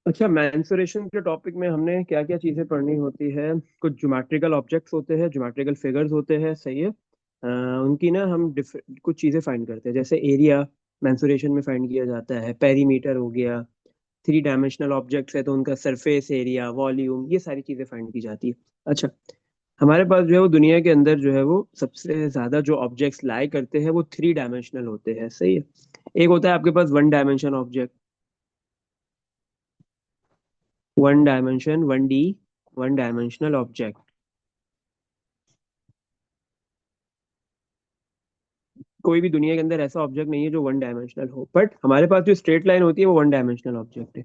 अच्छा, मेंसुरेशन के टॉपिक में हमने क्या क्या चीजें पढ़नी होती है? कुछ ज्योमेट्रिकल ऑब्जेक्ट्स होते हैं, ज्योमेट्रिकल फिगर्स होते हैं, सही है। उनकी ना हम कुछ चीजें फाइंड करते हैं, जैसे एरिया मेंसुरेशन में फाइंड किया जाता है, पेरीमीटर हो गया। थ्री डायमेंशनल ऑब्जेक्ट्स है तो उनका सरफेस एरिया, वॉल्यूम, ये सारी चीजें फाइंड की जाती है। अच्छा, हमारे पास जो है वो दुनिया के अंदर जो है वो सबसे ज्यादा जो ऑब्जेक्ट्स लाई करते हैं वो थ्री डायमेंशनल होते हैं, सही है। एक होता है आपके पास one dimension object, one dimension, one D, one dimensional object. कोई भी दुनिया के अंदर ऐसा ऑब्जेक्ट नहीं है जो वन डायमेंशनल हो, बट हमारे पास जो स्ट्रेट लाइन होती है वो वन डायमेंशनल ऑब्जेक्ट है।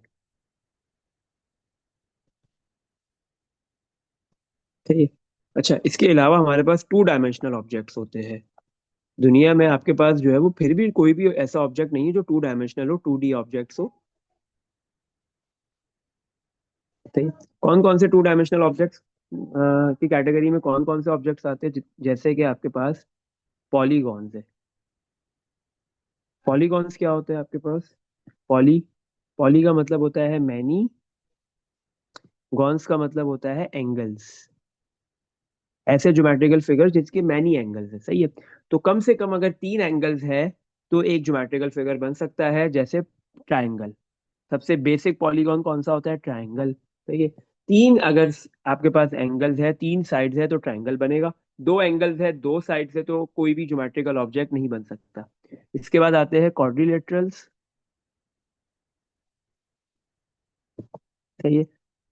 ठीक है। अच्छा, इसके अलावा हमारे पास टू डायमेंशनल ऑब्जेक्ट्स होते हैं। दुनिया में आपके पास जो है वो फिर भी कोई भी ऐसा ऑब्जेक्ट नहीं है जो टू डायमेंशनल हो, टू डी ऑब्जेक्ट्स हो। ठीक है। कौन कौन से टू डायमेंशनल ऑब्जेक्ट्स की कैटेगरी में कौन कौन से ऑब्जेक्ट्स आते हैं? जैसे कि आपके पास पॉलीगॉन्स है। पॉलीगॉन्स क्या होते हैं आपके पास? पॉली, पॉली का मतलब होता है मैनी, गॉन्स का मतलब होता है एंगल्स। ऐसे ज्योमेट्रिकल फिगर जिसके मैनी एंगल्स है, सही है। तो कम से कम अगर तीन एंगल्स है तो एक ज्योमेट्रिकल फिगर बन सकता है, जैसे ट्राइंगल। सबसे बेसिक पॉलीगॉन कौन सा होता है? ट्राइंगल, सही है। तीन अगर आपके पास एंगल्स है, तीन साइड्स है तो ट्राइंगल बनेगा। दो एंगल्स है, दो साइड्स है तो कोई भी ज्योमेट्रिकल ऑब्जेक्ट नहीं बन सकता। इसके बाद आते हैं क्वाड्रिलेटरल्स, सही है।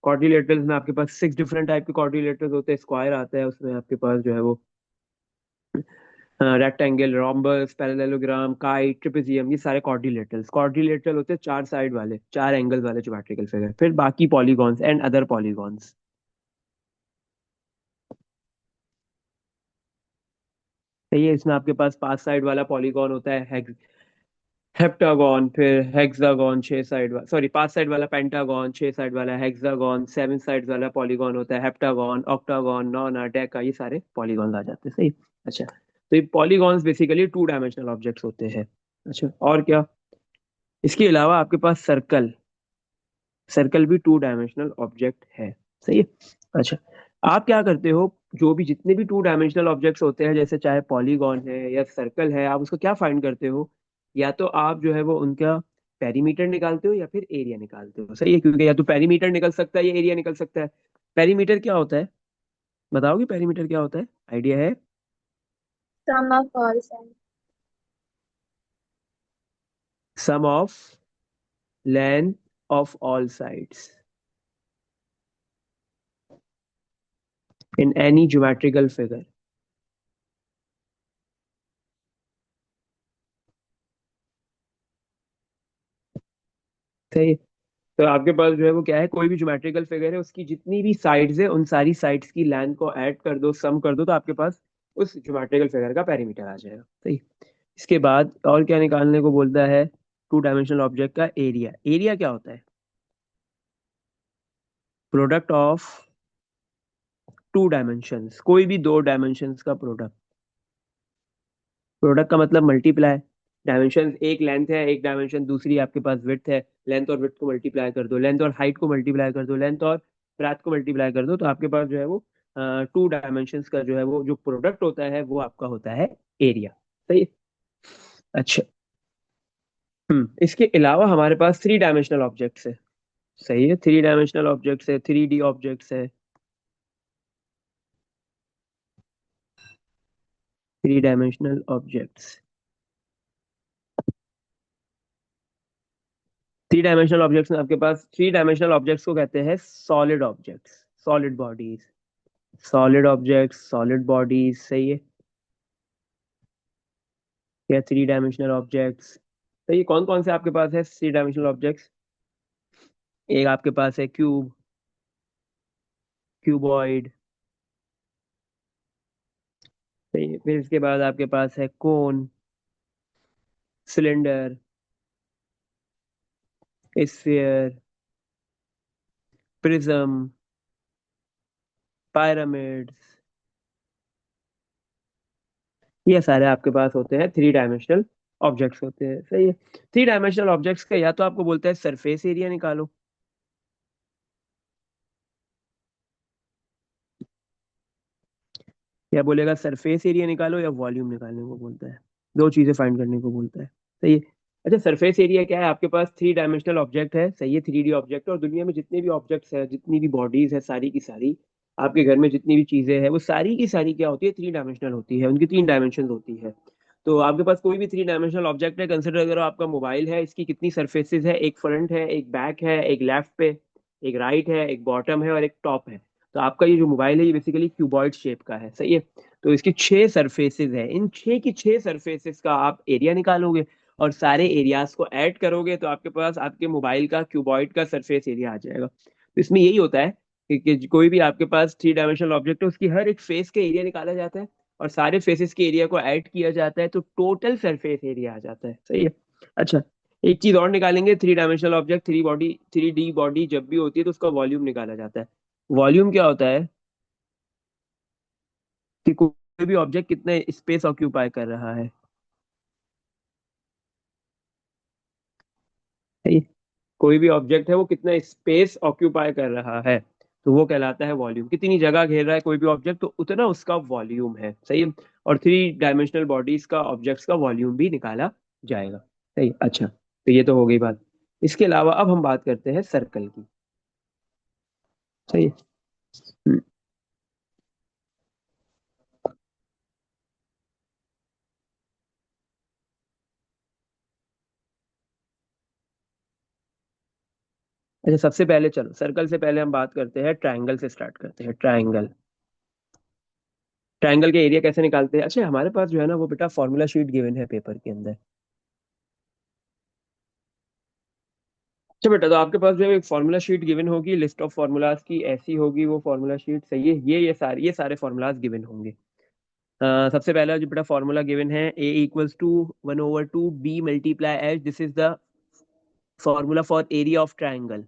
क्वाड्रिलेटरल्स में आपके पास सिक्स डिफरेंट टाइप के क्वाड्रिलेटरल्स होते हैं। स्क्वायर आता है, उसमें आपके पास जो है वो rectangle, rhombus, parallelogram, kite, trapezium, ये सारे क्वाड्रिलेटरल्स। क्वाड्रिलेटरल होते हैं चार साइड वाले, चार एंगल वाले ज्योमेट्रिकल फिगर। फिर बाकी पॉलीगॉन्स एंड अदर पॉलीगॉन्स। सही है। इसमें आपके पास पांच साइड वाला पॉलीगॉन होता है, हेप्टागॉन। फिर हेक्सागॉन, छह साइड वाला, सॉरी, पांच साइड वाला पेंटागॉन, छह साइड वाला हेक्सागॉन, सेवन साइड वाला पॉलीगॉन होता है हेप्टागॉन, ऑक्टागॉन, नॉना, डेका, ये सारे पॉलीगॉन्स आ जाते हैं, सही। अच्छा, तो ये polygons basically two dimensional objects होते हैं। अच्छा, और क्या? इसके अलावा आपके पास सर्कल, सर्कल भी टू डायमेंशनल ऑब्जेक्ट है, सही है। अच्छा, आप क्या करते हो? जो भी जितने भी टू डायमेंशनल ऑब्जेक्ट्स होते हैं, जैसे चाहे पॉलीगॉन है या सर्कल है, आप उसको क्या फाइंड करते हो? या तो आप जो है वो उनका पेरीमीटर निकालते हो या फिर एरिया निकालते हो, सही है। क्योंकि या तो पेरीमीटर निकल सकता है या एरिया निकल सकता है। पेरीमीटर क्या होता है? बताओगे पेरीमीटर क्या होता है? आइडिया है? Sum of all sides. Sum of length of all sides in any geometrical figure, सही है। तो आपके पास जो है वो क्या है, कोई भी ज्योमेट्रिकल फिगर है, उसकी जितनी भी साइड्स है उन सारी साइड्स की लेंथ को ऐड कर दो, सम कर दो, तो आपके पास उस ज्योमेट्रिकल फिगर का पेरीमीटर आ जाएगा, सही। इसके बाद और क्या निकालने को बोलता है? टू डायमेंशनल ऑब्जेक्ट का एरिया। एरिया क्या होता है? प्रोडक्ट ऑफ टू डायमेंशंस, कोई भी दो डायमेंशंस का प्रोडक्ट। प्रोडक्ट का मतलब मल्टीप्लाई। डायमेंशन एक लेंथ है, एक डायमेंशन दूसरी आपके पास विड्थ है। लेंथ और विड्थ को मल्टीप्लाई कर दो, लेंथ और हाइट को मल्टीप्लाई कर दो, लेंथ और ब्रेथ को मल्टीप्लाई कर दो, तो आपके पास जो है वो टू डायमेंशंस का जो है वो जो प्रोडक्ट होता है वो आपका होता है एरिया, सही है। अच्छा, इसके अलावा हमारे पास थ्री डायमेंशनल ऑब्जेक्ट्स है, सही है। थ्री डायमेंशनल ऑब्जेक्ट्स है, थ्री डी ऑब्जेक्ट्स है। Three dimensional objects, three dimensional objects में आपके पास, थ्री डायमेंशनल ऑब्जेक्ट्स को कहते हैं solid objects, solid bodies. Solid objects, solid bodies, सही है। या थ्री डायमेंशनल ऑब्जेक्ट्स, तो ये कौन कौन से आपके पास है थ्री डायमेंशनल ऑब्जेक्ट्स? एक आपके पास है क्यूब, क्यूबॉइड, सही है। फिर इसके बाद आपके पास है कोन, सिलेंडर, स्फीयर, प्रिज्म, पायरामिड्स, ये सारे आपके पास होते हैं थ्री डायमेंशनल ऑब्जेक्ट्स होते हैं, सही है। थ्री डायमेंशनल ऑब्जेक्ट्स का या तो आपको बोलता है सरफेस एरिया निकालो, या बोलेगा सरफेस एरिया निकालो या वॉल्यूम निकालने को बोलता है। दो चीजें फाइंड करने को बोलता है। सही है। अच्छा, सरफेस एरिया क्या है? आपके पास थ्री डायमेंशनल ऑब्जेक्ट है, सही है, 3D ऑब्जेक्ट। और दुनिया में जितने भी ऑब्जेक्ट्स है, जितनी भी बॉडीज है, सारी की सारी, आपके घर में जितनी भी चीजें हैं, वो सारी की सारी क्या होती है? 3 डायमेंशनल होती है, उनकी 3 डायमेंशन होती है। तो आपके पास कोई भी 3 डायमेंशनल ऑब्जेक्ट है, कंसिडर करो आपका मोबाइल है, इसकी कितनी सरफेसेस है? एक फ्रंट है, एक बैक है, एक लेफ्ट पे, एक राइट है, एक बॉटम है और एक टॉप है। तो आपका ये जो मोबाइल है, ये बेसिकली क्यूबॉइड शेप का है, सही है। तो इसकी 6 सरफेसेस है, इन 6 की 6 सरफेसेस का आप एरिया निकालोगे और सारे एरियाज को ऐड करोगे तो आपके पास आपके मोबाइल का क्यूबॉइड का सरफेस एरिया आ जाएगा। तो इसमें यही होता है कि कोई भी आपके पास 3 डायमेंशनल ऑब्जेक्ट है, उसकी हर एक फेस के एरिया निकाला जाता है और सारे फेसेस के एरिया को ऐड किया जाता है, तो टोटल सरफेस एरिया आ जाता है, सही है। अच्छा, एक चीज और निकालेंगे। 3 डायमेंशनल ऑब्जेक्ट, 3D बॉडी जब भी होती है तो उसका वॉल्यूम निकाला जाता है। वॉल्यूम क्या होता है? कि कोई भी ऑब्जेक्ट कितना स्पेस ऑक्यूपाई कर रहा है, सही है? कोई भी ऑब्जेक्ट है वो कितना स्पेस ऑक्यूपाई कर रहा है, तो वो कहलाता है वॉल्यूम। कितनी जगह घेर रहा है कोई भी ऑब्जेक्ट, तो उतना उसका वॉल्यूम है, सही है। और 3 डायमेंशनल बॉडीज का, ऑब्जेक्ट्स का वॉल्यूम भी निकाला जाएगा, सही है। अच्छा, तो ये तो हो गई बात। इसके अलावा अब हम बात करते हैं सर्कल की, सही है। हम्म, अच्छा, सबसे पहले चलो सर्कल से पहले हम बात करते हैं ट्रायंगल से, स्टार्ट करते हैं ट्रायंगल। ट्रायंगल के एरिया कैसे निकालते हैं? अच्छा, हमारे पास जो है ना वो बेटा फॉर्मूला शीट गिवन है पेपर के अंदर। अच्छा बेटा, तो आपके पास जो है एक फॉर्मूला शीट गिवन होगी, लिस्ट ऑफ फॉर्मूलाज की ऐसी होगी वो फॉर्मूला शीट, सही है। ये सारे फॉर्मूलाज गिवन होंगे। सबसे पहला जो बेटा फॉर्मूला गिवन है, A equals to 1/2 B multiply H, this is the formula for area of triangle,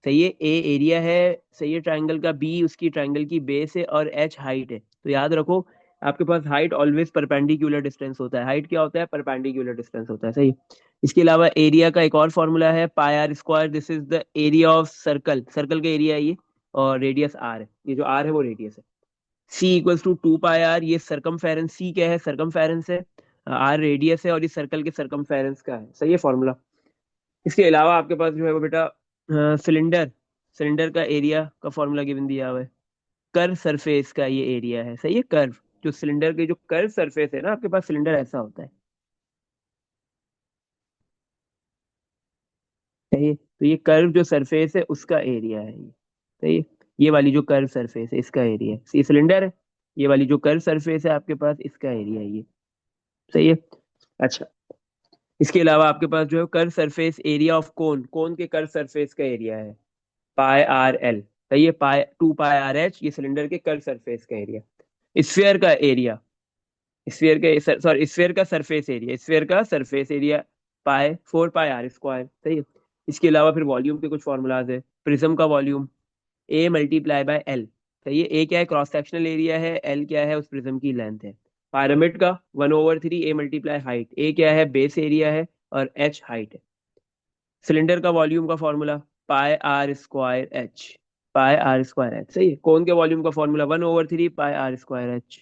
सही है। ए एरिया है, सही है, ट्राइंगल का। बी उसकी ट्राइंगल की बेस है और एच हाइट है। तो याद रखो, आपके पास हाइट ऑलवेज परपेंडिकुलर डिस्टेंस होता है। हाइट क्या होता है? परपेंडिकुलर डिस्टेंस होता है, सही। इसके अलावा एरिया का एक और फॉर्मूला है, pi are square, this is the area of circle. Circle का एरिया है ये, और रेडियस आर है, ये जो आर है वो रेडियस है। सी इक्वल्स टू 2 पाई आर, ये सरकमफेरेंस, सी क्या है? सरकमफेरेंस है, आर रेडियस है और ये सर्कल के सरकमफेरेंस का है, सही है फॉर्मूला। इसके अलावा आपके पास जो है वो बेटा सिलेंडर, सिलेंडर का एरिया का फॉर्मूला गिवन दिया हुआ है। कर्व सरफेस का ये एरिया है, सही है। कर्व, जो सिलेंडर के जो कर्व सरफेस है ना आपके पास, सिलेंडर ऐसा होता है, सही है। तो ये कर्व जो सरफेस है उसका एरिया है ये, सही है। ये वाली जो कर्व सरफेस है इसका एरिया है, ये सिलेंडर है। ये वाली जो कर्व सरफेस है आपके पास, इसका एरिया है ये, सही है। अच्छा, इसके अलावा आपके पास जो है curve surface area of cone, cone के कर्व सरफेस का एरिया है पाई आर एल, सही है। पाई 2 पाई आर एच, ये सिलेंडर के कर्व सरफेस का एरिया। स्फीयर का एरिया, स्फीयर के सॉरी स्फीयर का सरफेस एरिया, स्फीयर का surface area pi 4 pi are square, सही है। इसके अलावा फिर वॉल्यूम के कुछ फॉर्मूलाज है। प्रिज्म का volume A multiply by L, सही है। ए क्या है? क्रॉस सेक्शनल एरिया है, एल क्या है? उस प्रिज्म की लेंथ है। पिरामिड का 1/3 ए मल्टीप्लाई हाइट, ए क्या है? बेस एरिया है और एच हाइट है। सिलेंडर का वॉल्यूम का formula pi are square H, pi are square H, सही है। कोन के वॉल्यूम का formula 1/3 pi are square H.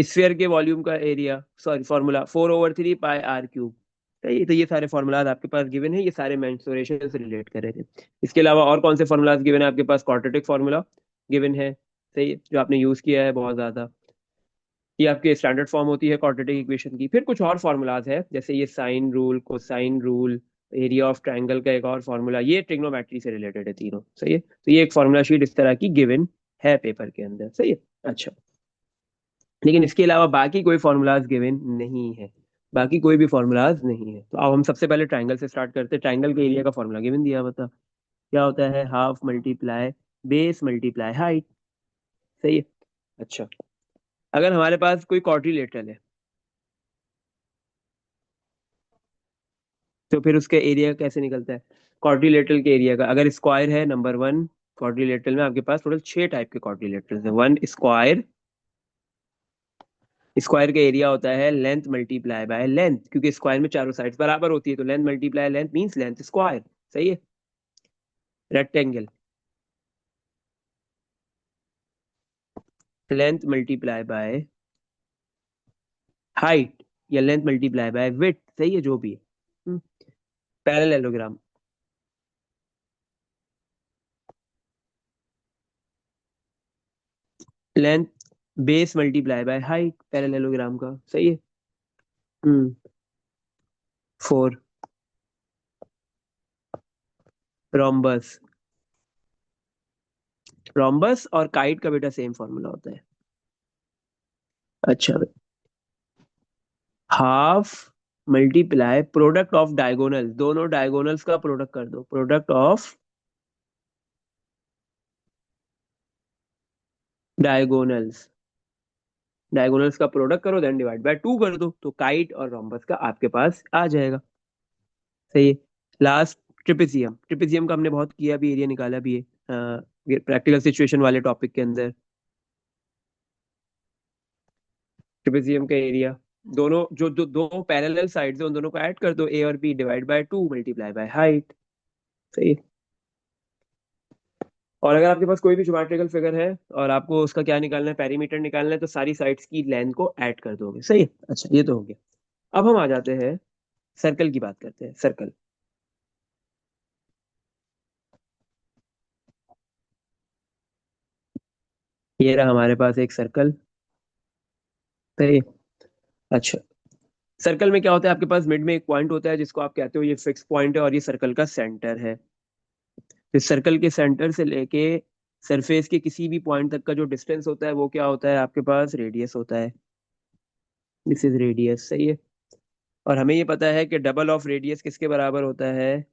Sphere के वॉल्यूम का area, sorry formula 4/3 pi R cube, सही है। तो ये सारे फॉर्मूलाज आपके पास गिवन है, ये सारे मेंसुरेशन से रिलेट कर रहे थे। इसके अलावा और कौन से फॉर्मूलाज गिवन है आपके पास? क्वाड्रेटिक फॉर्मूला गिवन है, सही है, जो आपने यूज किया है बहुत ज्यादा। ये आपके स्टैंडर्ड फॉर्म होती है क्वाड्रेटिक इक्वेशन की। फिर कुछ और फॉर्मूलाज है, जैसे ये sine rule, cosine rule, area of triangle का एक और फॉर्मूला, ये ट्रिग्नोमेट्री से रिलेटेड है तीनों, सही है। तो ये एक फॉर्मूला शीट इस तरह की गिवन है पेपर के अंदर, सही है। अच्छा, लेकिन इसके अलावा बाकी कोई फॉर्मूलाज गिवन नहीं है, बाकी कोई भी फॉर्मूलाज नहीं है। तो अब हम सबसे पहले ट्रायंगल से स्टार्ट करते हैं। ट्रायंगल के एरिया का फॉर्मूला गिवन दिया, बता क्या होता है? Half multiply base multiply height, सही है। अच्छा, अगर हमारे पास कोई क्वाड्रिलेटरल है तो फिर उसका एरिया कैसे निकलता है? क्वाड्रिलेटरल के एरिया का, अगर स्क्वायर है, नंबर वन, क्वाड्रिलेटरल में आपके पास टोटल 6 टाइप के क्वाड्रिलेटरल है। वन स्क्वायर, स्क्वायर का एरिया होता है लेंथ मल्टीप्लाई बाय लेंथ, क्योंकि स्क्वायर में चारों साइड्स बराबर होती है, तो length multiply length means length square, सही है। Rectangle, length multiply by height या लेंथ मल्टीप्लाई बाय विड्थ, सही है जो भी है। Parallelogram. Length base multiply by height parallelogram का, सही है। 4। रोम्बस। रोम्बस और काइट का बेटा सेम फॉर्मूला होता है। अच्छा, half multiply product of diagonal, दोनों डायगोनल्स का प्रोडक्ट कर दो, प्रोडक्ट ऑफ डायगोनल्स। डायगोनल्स का प्रोडक्ट करो देन डिवाइड बाय 2 कर दो, तो काइट और रोम्बस का आपके पास आ जाएगा। सही है। Last, trapezium. ट्रिपेजियम का हमने बहुत किया भी, एरिया निकाला भी है प्रैक्टिकल सिचुएशन वाले टॉपिक के अंदर। ट्रिपेजियम का एरिया, दोनों जो जो दो पैरेलल साइड्स है उन दोनों को ऐड कर दो, ए और B divide by 2 multiply by height. सही है। और अगर आपके पास कोई भी ज्योमेट्रिकल फिगर है और आपको उसका क्या निकालना है, पेरीमीटर निकालना है, तो सारी साइड्स की लेंथ को ऐड कर दोगे। सही है। अच्छा, ये तो हो गया। अब हम आ जाते हैं सर्कल की बात करते हैं। सर्कल, ये रहा हमारे पास एक सर्कल। सही है। अच्छा, सर्कल में क्या होता है, आपके पास मिड में एक पॉइंट होता है जिसको आप कहते हो ये फिक्स पॉइंट है और ये सर्कल का सेंटर है। इस सर्कल के सेंटर से लेके सरफेस के किसी भी पॉइंट तक का जो डिस्टेंस होता है वो क्या होता है, आपके पास रेडियस होता है। This is radius. सही है। और हमें ये पता है कि डबल ऑफ रेडियस किसके बराबर होता है,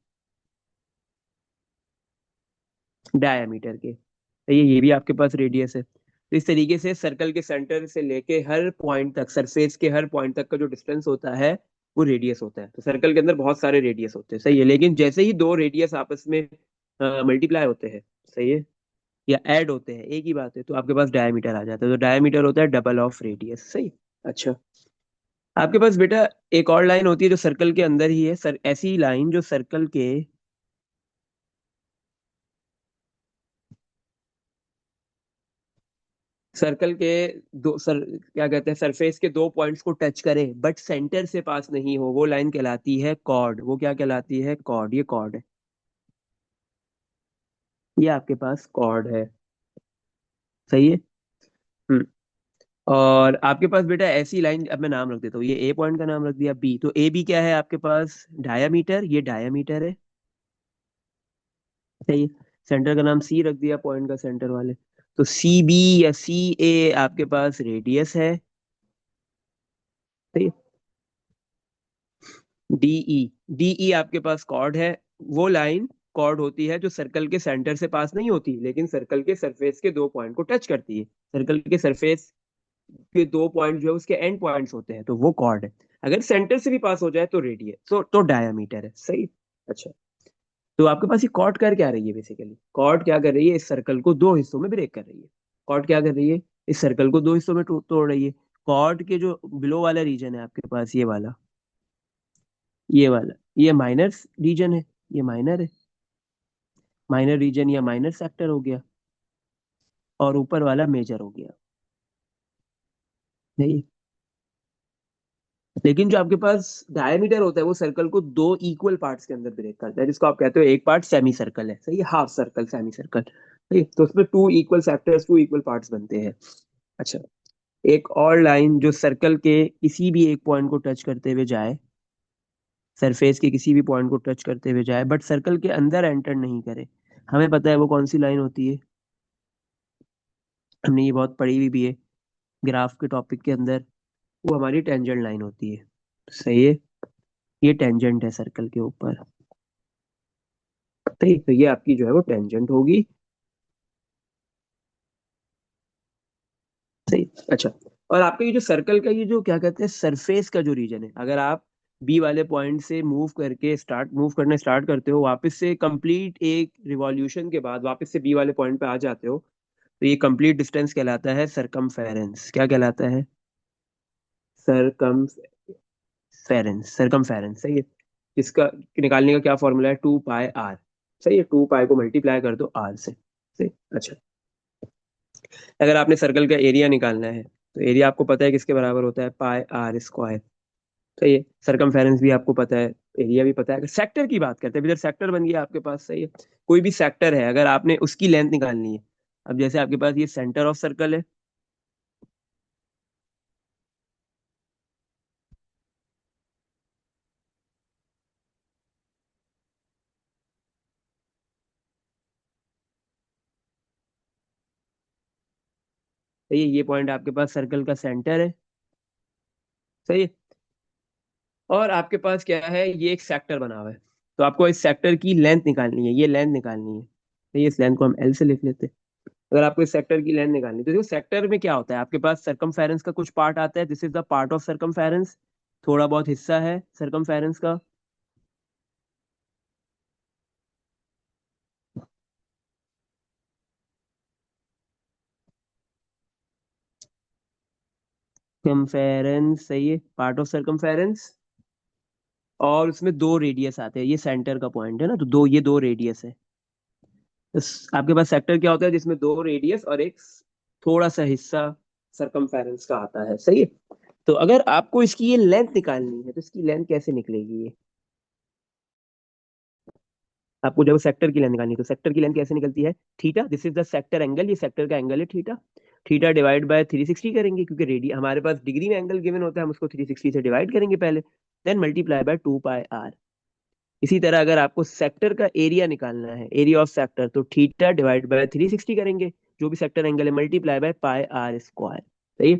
डायमीटर के। तो ये भी आपके पास रेडियस है। तो इस तरीके से सर्कल के सेंटर से लेके हर पॉइंट तक, सरफेस के हर पॉइंट तक का जो डिस्टेंस होता है वो रेडियस होता है। तो सर्कल के अंदर बहुत सारे रेडियस होते हैं। सही है। लेकिन जैसे ही दो रेडियस आपस में मल्टीप्लाई होते हैं, सही है, या ऐड होते हैं, एक ही बात है, तो आपके पास डायमीटर आ जाता है। तो डायमीटर होता है डबल ऑफ रेडियस। सही। अच्छा, आपके पास बेटा एक और लाइन होती है जो सर्कल के अंदर ही है, सर ऐसी लाइन जो सर्कल के दो सर क्या कहते हैं, सरफेस के दो पॉइंट्स को टच करे बट सेंटर से पास नहीं हो, वो लाइन कहलाती है कॉर्ड। वो क्या कहलाती है, कॉर्ड। ये कॉर्ड है। ये आपके पास कॉर्ड है। सही है। हम्म। और आपके पास बेटा ऐसी लाइन, अब मैं नाम रख देता हूँ, ये ए पॉइंट का नाम रख दिया बी, तो ए बी क्या है आपके पास, डायामीटर। ये डायामीटर है। सही है। सेंटर का नाम सी रख दिया, पॉइंट का सेंटर वाले। तो सी बी या सी ए आपके पास रेडियस है। सही है। डीई, डीई आपके पास कॉर्ड है। वो लाइन कॉर्ड होती है जो सर्कल के सेंटर से पास नहीं होती लेकिन सर्कल के सरफेस के दो पॉइंट को टच करती है। सर्कल के सरफेस के दो पॉइंट जो है उसके एंड पॉइंट्स होते हैं, तो वो कॉर्ड है। अगर सेंटर से भी पास हो जाए तो रेडियस, तो डायामीटर है। सही। अच्छा, तो आपके पास ये कॉर्ड कर क्या रही है, बेसिकली कॉर्ड क्या कर रही है, इस सर्कल को दो हिस्सों में ब्रेक कर रही है। कॉर्ड क्या कर रही है, इस सर्कल को दो हिस्सों में तोड़ रही है। कॉर्ड के जो बिलो वाला रीजन है आपके पास, ये वाला, ये वाला, ये माइनर रीजन है। ये माइनर है, माइनर रीजन या माइनर सेक्टर हो गया। और ऊपर वाला मेजर हो गया। नहीं, लेकिन जो आपके पास डायमीटर होता है वो सर्कल को दो इक्वल पार्ट्स के अंदर ब्रेक करता है, जिसको आप कहते हो एक पार्ट सेमी सर्कल है। सही है, हाफ सर्कल, सेमी सर्कल। सही है? तो उसमें two equal sectors, two equal parts बनते हैं। अच्छा, एक और लाइन जो सर्कल के किसी भी एक पॉइंट को टच करते हुए जाए, सरफेस के किसी भी पॉइंट को टच करते हुए जाए बट सर्कल के अंदर एंटर नहीं करे, हमें पता है वो कौन सी लाइन होती है। हमने ये बहुत पढ़ी हुई भी है ग्राफ के टॉपिक के अंदर। वो हमारी टेंजेंट लाइन होती है। सही है। ये टेंजेंट है सर्कल के ऊपर। सही, तो ये आपकी जो है वो टेंजेंट होगी। सही। अच्छा, और आपका ये जो सर्कल का ये जो क्या कहते हैं सरफेस का जो रीजन है, अगर आप बी वाले पॉइंट से मूव करना स्टार्ट करते हो, वापस से कंप्लीट एक रिवॉल्यूशन के बाद वापस से बी वाले पॉइंट पे आ जाते हो, तो ये कंप्लीट डिस्टेंस कहलाता है सरकमफेरेंस। क्या कहलाता है, सरकमफेरेंस। सही है। इसका निकालने का क्या फॉर्मूला है, 2 पाई आर। सही है, 2 पाई को मल्टीप्लाई कर दो आर से। सही। अच्छा, अगर आपने सर्कल का एरिया निकालना है तो एरिया आपको पता है किसके बराबर होता है, पाई आर स्क्वायर। सही है, सरकमफेरेंस भी आपको पता है, एरिया भी पता है। अगर सेक्टर की बात करते हैं, इधर सेक्टर बन गया आपके पास। सही है, कोई भी सेक्टर है, अगर आपने उसकी लेंथ निकालनी है, अब जैसे आपके पास ये सेंटर ऑफ सर्कल है, सही है, ये पॉइंट आपके पास सर्कल का सेंटर है। सही है, और आपके पास क्या है, ये एक सेक्टर बना हुआ है, तो आपको इस सेक्टर की लेंथ निकालनी है, ये लेंथ निकालनी है। तो इस लेंथ को हम एल से लिख लेते हैं। अगर आपको इस सेक्टर की लेंथ निकालनी है तो देखो सेक्टर में क्या होता है, आपके पास सरकमफेरेंस का कुछ पार्ट आता है, this is the part of circumference, थोड़ा बहुत हिस्सा है सरकमफेरेंस का। सरकमफेरेंस, सही है, पार्ट ऑफ सरकमफेरेंस। और उसमें दो रेडियस आते हैं, ये सेंटर का पॉइंट है ना, तो दो, ये दो रेडियस है। आपके पास सेक्टर क्या होता है, जिसमें दो रेडियस और एक थोड़ा सा हिस्सा सरकमफेरेंस का आता है। सही है, तो अगर आपको इसकी ये लेंथ निकालनी है तो इसकी लेंथ कैसे निकलेगी ये, आपको जब सेक्टर की लेंथ निकालनी है तो सेक्टर की लेंथ कैसे निकलती है, theta, this is the sector angle, ये सेक्टर का एंगल है थीटा। थीटा डिवाइड बाय 360 करेंगे, क्योंकि रेडी हमारे पास डिग्री में एंगल गिवन होता है, हम उसको 360 से डिवाइड करेंगे पहले, then multiply by 2 pi r. इसी तरह अगर आपको सेक्टर का एरिया निकालना है, एरिया ऑफ सेक्टर, तो थीटा डिवाइड बाय 360 करेंगे, जो भी सेक्टर एंगल है, multiply by pi are square. सही है,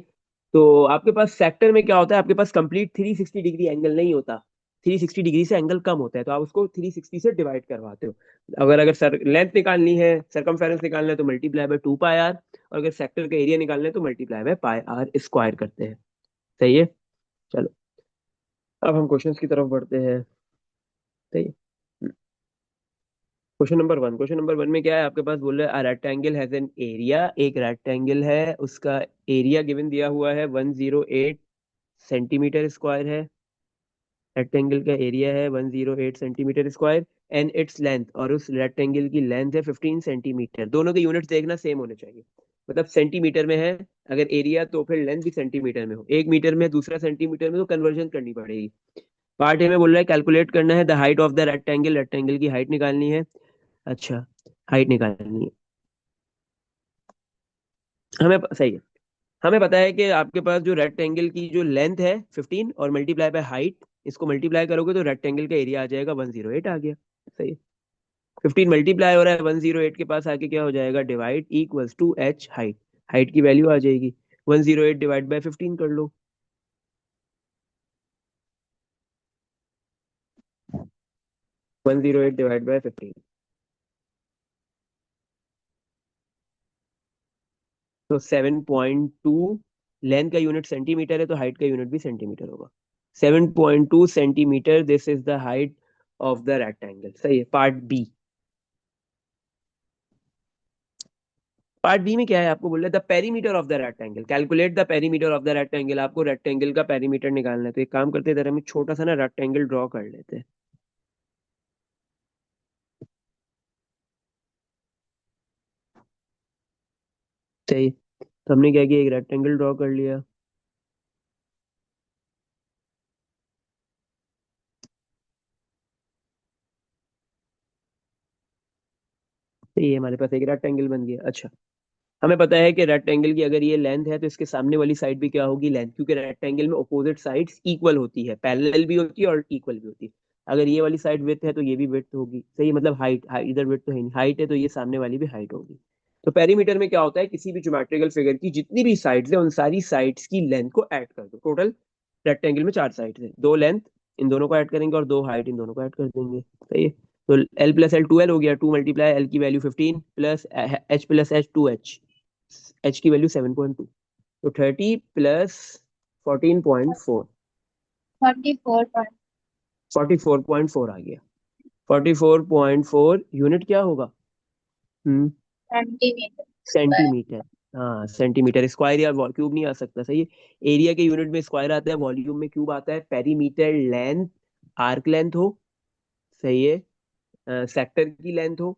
तो आपके पास सेक्टर में क्या होता है, आपके पास कंप्लीट 360 डिग्री एंगल नहीं होता, 360 डिग्री से एंगल कम होता है, तो आप उसको 360 से डिवाइड करवाते हो। अगर अगर सर लेंथ निकालनी है, सरकमफेरेंस निकालना है, तो मल्टीप्लाई बाय 2 पाई आर, और अगर सेक्टर का एरिया निकालना है तो multiply by pi are square करते हैं। सही है, चलो अब हम क्वेश्चंस की तरफ बढ़ते हैं। सही है, क्वेश्चन नंबर वन में क्या है, आपके पास बोल रहा है रेक्टेंगल हैज एन एरिया, एक रेक्टेंगल है, उसका एरिया गिवन दिया हुआ है 108 सेंटीमीटर स्क्वायर है। रेक्टेंगल का एरिया है 108 centimetre square, and its length, और उस रेक्टेंगल की लेंथ है 15 सेंटीमीटर। दोनों के यूनिट्स देखना सेम होने चाहिए, मतलब सेंटीमीटर में है, अगर एरिया तो फिर लेंथ भी सेंटीमीटर में हो, एक मीटर में दूसरा सेंटीमीटर में, तो कन्वर्जन करनी पड़ेगी। पार्ट ए में बोल रहा है कैलकुलेट करना है the height of the rectangle, rectangle की हाइट निकालनी है। अच्छा, हाइट निकालनी है, सही है, हमें पता है कि आपके पास जो रेक्टेंगल की जो लेंथ है 15, और मल्टीप्लाई बाय हाइट, इसको मल्टीप्लाई करोगे तो रेक्टेंगल का एरिया आ जाएगा 108 आ गया। सही है, 15 मल्टीप्लाई हो रहा है 108 के पास आके, क्या हो जाएगा, divide, equals to h height, height की वैल्यू आ जाएगी, 108 डिवाइड बाय 15 कर लो, 108 डिवाइड बाय 15, तो 7.2, लेंथ का यूनिट सेंटीमीटर है तो हाइट का यूनिट भी सेंटीमीटर होगा, 7.2 centimetre, this is the height of the rectangle. सही है, पार्ट बी। पार्ट बी में क्या है, आपको बोल रहे the perimeter of the rectangle, calculate the perimeter of the rectangle, आपको रेक्टेंगल का पेरीमीटर निकालना है, तो एक काम करते हैं, इधर हम एक छोटा सा ना रेक्टेंगल ड्रॉ कर लेते हैं। सही, तो हमने क्या किया, एक रेक्टेंगल ड्रॉ कर लिया। तो ये हमारे पास एक रेक्टेंगल बन गया। अच्छा, हमें पता है कि रेक्टेंगल की अगर ये लेंथ है तो इसके सामने वाली साइड भी क्या होगी, लेंथ, क्योंकि रेक्टेंगल में अपोजिट साइड्स इक्वल होती है, पैरेलल भी होती है और इक्वल भी होती है। अगर ये वाली साइड विड्थ है तो ये भी विड्थ होगी। सही है, मतलब हाइट, इधर विड्थ तो है नहीं, हाइट है तो ये सामने वाली भी हाइट होगी। तो पेरीमीटर में क्या होता है, किसी भी ज्योमेट्रिकल फिगर की जितनी भी साइड्स है उन सारी साइड्स की लेंथ को ऐड कर दो। टोटल रेक्टेंगल में 4 साइड्स है, दो लेंथ इन दोनों को ऐड करेंगे और दो हाइट इन दोनों को ऐड कर देंगे। सही है, तो एल प्लस एल 12 हो गया, 2 मल्टीप्लाई एल की value 15 plus H 2 H, H की वैल्यू 7.2, तो 30 प्लस 14.4, 44 44.4 आ गया, 44.4 यूनिट क्या होगा, हम्म, सेंटीमीटर स्क्वायर। सेंटीमीटर। हाँ, सेंटीमीटर स्क्वायर या क्यूब नहीं आ सकता। सही है, एरिया के यूनिट में स्क्वायर आता है, वॉल्यूम में क्यूब आता है, पेरीमीटर लेंथ, आर्क लेंथ हो, सही है, सेक्टर की लेंथ हो,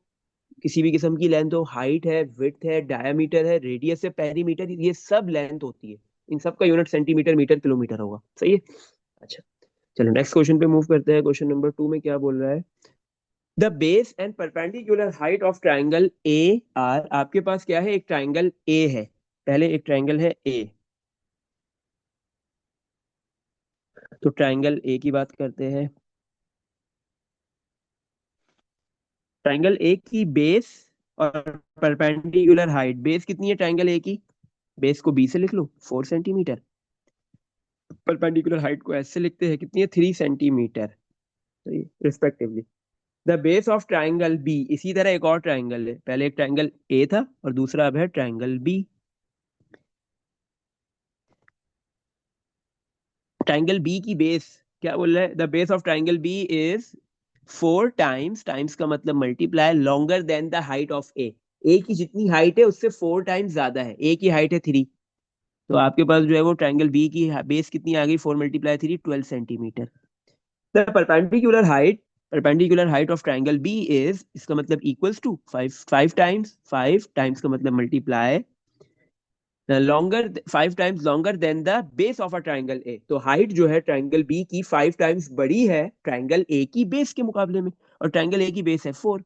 किसी भी किस्म की लेंथ हो, हाइट है, विड्थ है, डायमीटर है, रेडियस है, पेरीमीटर, ये सब लेंथ होती है। इन सब का यूनिट सेंटीमीटर, मीटर, किलोमीटर होगा। सही है। अच्छा, चलो नेक्स्ट क्वेश्चन पे मूव करते हैं। क्वेश्चन नंबर 2 में क्या बोल रहा है? The base and perpendicular height of triangle A R. आपके पास क्या है? एक ट्राइंगल ए है। पहले एक ट्राइंगल है ए, तो ट्राइंगल ए की बात करते हैं। ट्राइंगल ए की बेस और परपेंडिकुलर हाइट। बेस कितनी है ट्राइंगल ए की? बेस को बी से लिख लो, 4 सेंटीमीटर। परपेंडिकुलर हाइट को ऐसे लिखते हैं, कितनी है? 3 सेंटीमीटर। तो ये respectively the base of triangle B. इसी तरह एक और ट्राइंगल है, पहले एक ट्राइंगल ए था और दूसरा अब है ट्राइंगल बी। ट्राइंगल बी की बेस क्या बोल रहा है? The base of triangle B is 4 times, times का मतलब multiply, longer than the height of A. A की जितनी हाइट है उससे 4 टाइम्स ज्यादा है। ए की हाइट है 3, तो आपके पास जो है वो ट्राइंगल बी की बेस कितनी आ गई? 4 × 3 12 centimetre. The perpendicular height of triangle B is, इसका मतलब इक्वल्स टू 5 टाइम्स, 5 टाइम्स का मतलब multiply, longer 5 times longer than the base of a triangle A. तो हाइट जो है ट्राइंगल बी की 5 टाइम्स बड़ी है ट्राइंगल ए की बेस के मुकाबले में, और ट्राइंगल ए की बेस है 4,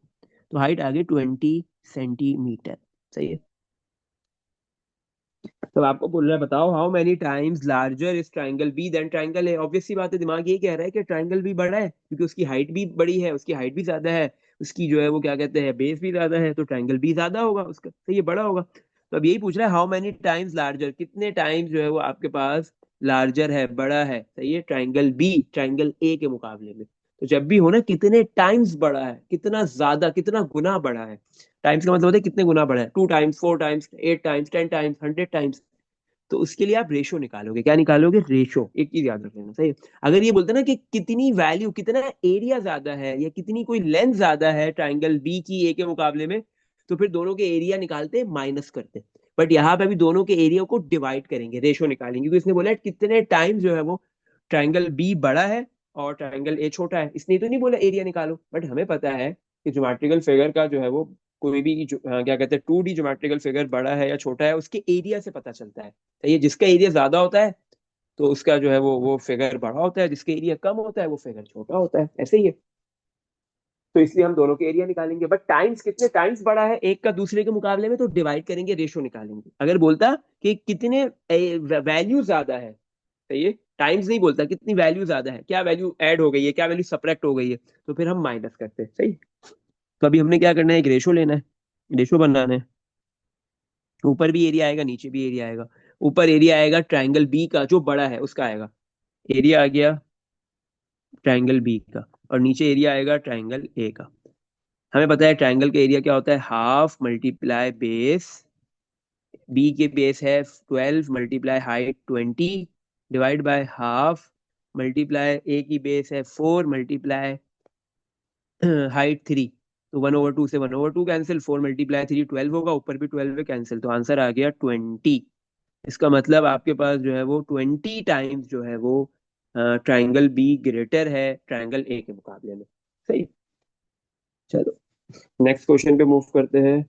तो हाइट आ गई 20 सेंटीमीटर। सही है। तो आपको बोल रहा है बताओ how many times larger is triangle B than triangle A. Obvious सी बात है, दिमाग ये कह रहा है कि ट्राइंगल बी बड़ा है क्योंकि उसकी हाइट भी बड़ी है, उसकी हाइट भी ज्यादा है, उसकी जो है वो क्या कहते हैं बेस भी ज्यादा है, तो ट्राइंगल बी ज्यादा होगा उसका, तो ये बड़ा होगा। तो अब यही पूछ रहा है हाउ मेनी टाइम्स लार्जर, कितने टाइम्स जो है वो आपके पास लार्जर है, बड़ा है। सही है, ट्राइंगल बी ट्राइंगल ए के मुकाबले में। तो जब भी हो ना कितने टाइम्स बड़ा है, कितना ज्यादा, कितना गुना बड़ा है। टाइम्स का मतलब होता है कितने गुना बड़ा है, 2 times, 4 times, 8 times, 10 times, 100 times. तो उसके लिए आप रेशो निकालोगे। क्या निकालोगे? रेशो। एक चीज याद रख लेना। सही है। अगर ये बोलते ना कि कितनी वैल्यू, कितना एरिया ज्यादा है या कितनी कोई लेंथ ज्यादा है ट्राइंगल बी की ए के मुकाबले में, तो फिर दोनों के एरिया निकालते, माइनस करते। बट यहाँ पे अभी दोनों के एरिया को डिवाइड करेंगे, रेशो निकालेंगे, क्योंकि इसने बोला है कितने टाइम जो है वो ट्राइंगल बी बड़ा है और ट्राइंगल ए छोटा है। इसने तो नहीं बोला एरिया निकालो, बट हमें पता है कि ज्योमेट्रिकल फिगर का जो है वो कोई भी क्या कहते हैं 2D ज्योमेट्रिकल फिगर बड़ा है या छोटा है उसके एरिया से पता चलता है। तो ये जिसका एरिया ज्यादा होता है तो उसका जो है वो फिगर बड़ा होता है, जिसका एरिया कम होता है वो फिगर छोटा होता है। ऐसे ही है। तो इसलिए हम दोनों के एरिया निकालेंगे, बट टाइम्स कितने टाइम्स बड़ा है एक का दूसरे के मुकाबले में, तो डिवाइड करेंगे, रेशो निकालेंगे। अगर बोलता कि कितने वैल्यू ज्यादा है, सही है, टाइम्स नहीं बोलता कितनी वैल्यू ज्यादा है, क्या वैल्यू ऐड हो गई है, क्या वैल्यू सब्ट्रैक्ट हो गई है, तो फिर हम माइनस करते हैं। सही। तो अभी हमने क्या करना है? एक रेशो लेना है, रेशो बनाना है। ऊपर भी एरिया आएगा, नीचे भी एरिया आएगा। ऊपर एरिया आएगा ट्राइंगल बी का जो बड़ा है उसका आएगा, एरिया आ गया ट्राइंगल बी का, और नीचे एरिया आएगा ट्राइंगल ए का। हमें पता है ट्राइंगल का एरिया क्या होता है? हाफ मल्टीप्लाई बेस, बी के बेस है 12 multiply height 20 divide by half multiply A की बेस है 4 मल्टीप्लाई हाइट 3। तो 1/2 से 1/2 कैंसिल, 4 × 3 12 होगा, ऊपर भी 12 है, कैंसिल, तो आंसर आ गया 20। इसका मतलब आपके पास जो है वो 20 टाइम्स जो है वो ट्राइंगल बी ग्रेटर है ट्राइंगल ए के मुकाबले में। सही। चलो नेक्स्ट क्वेश्चन पे मूव करते हैं।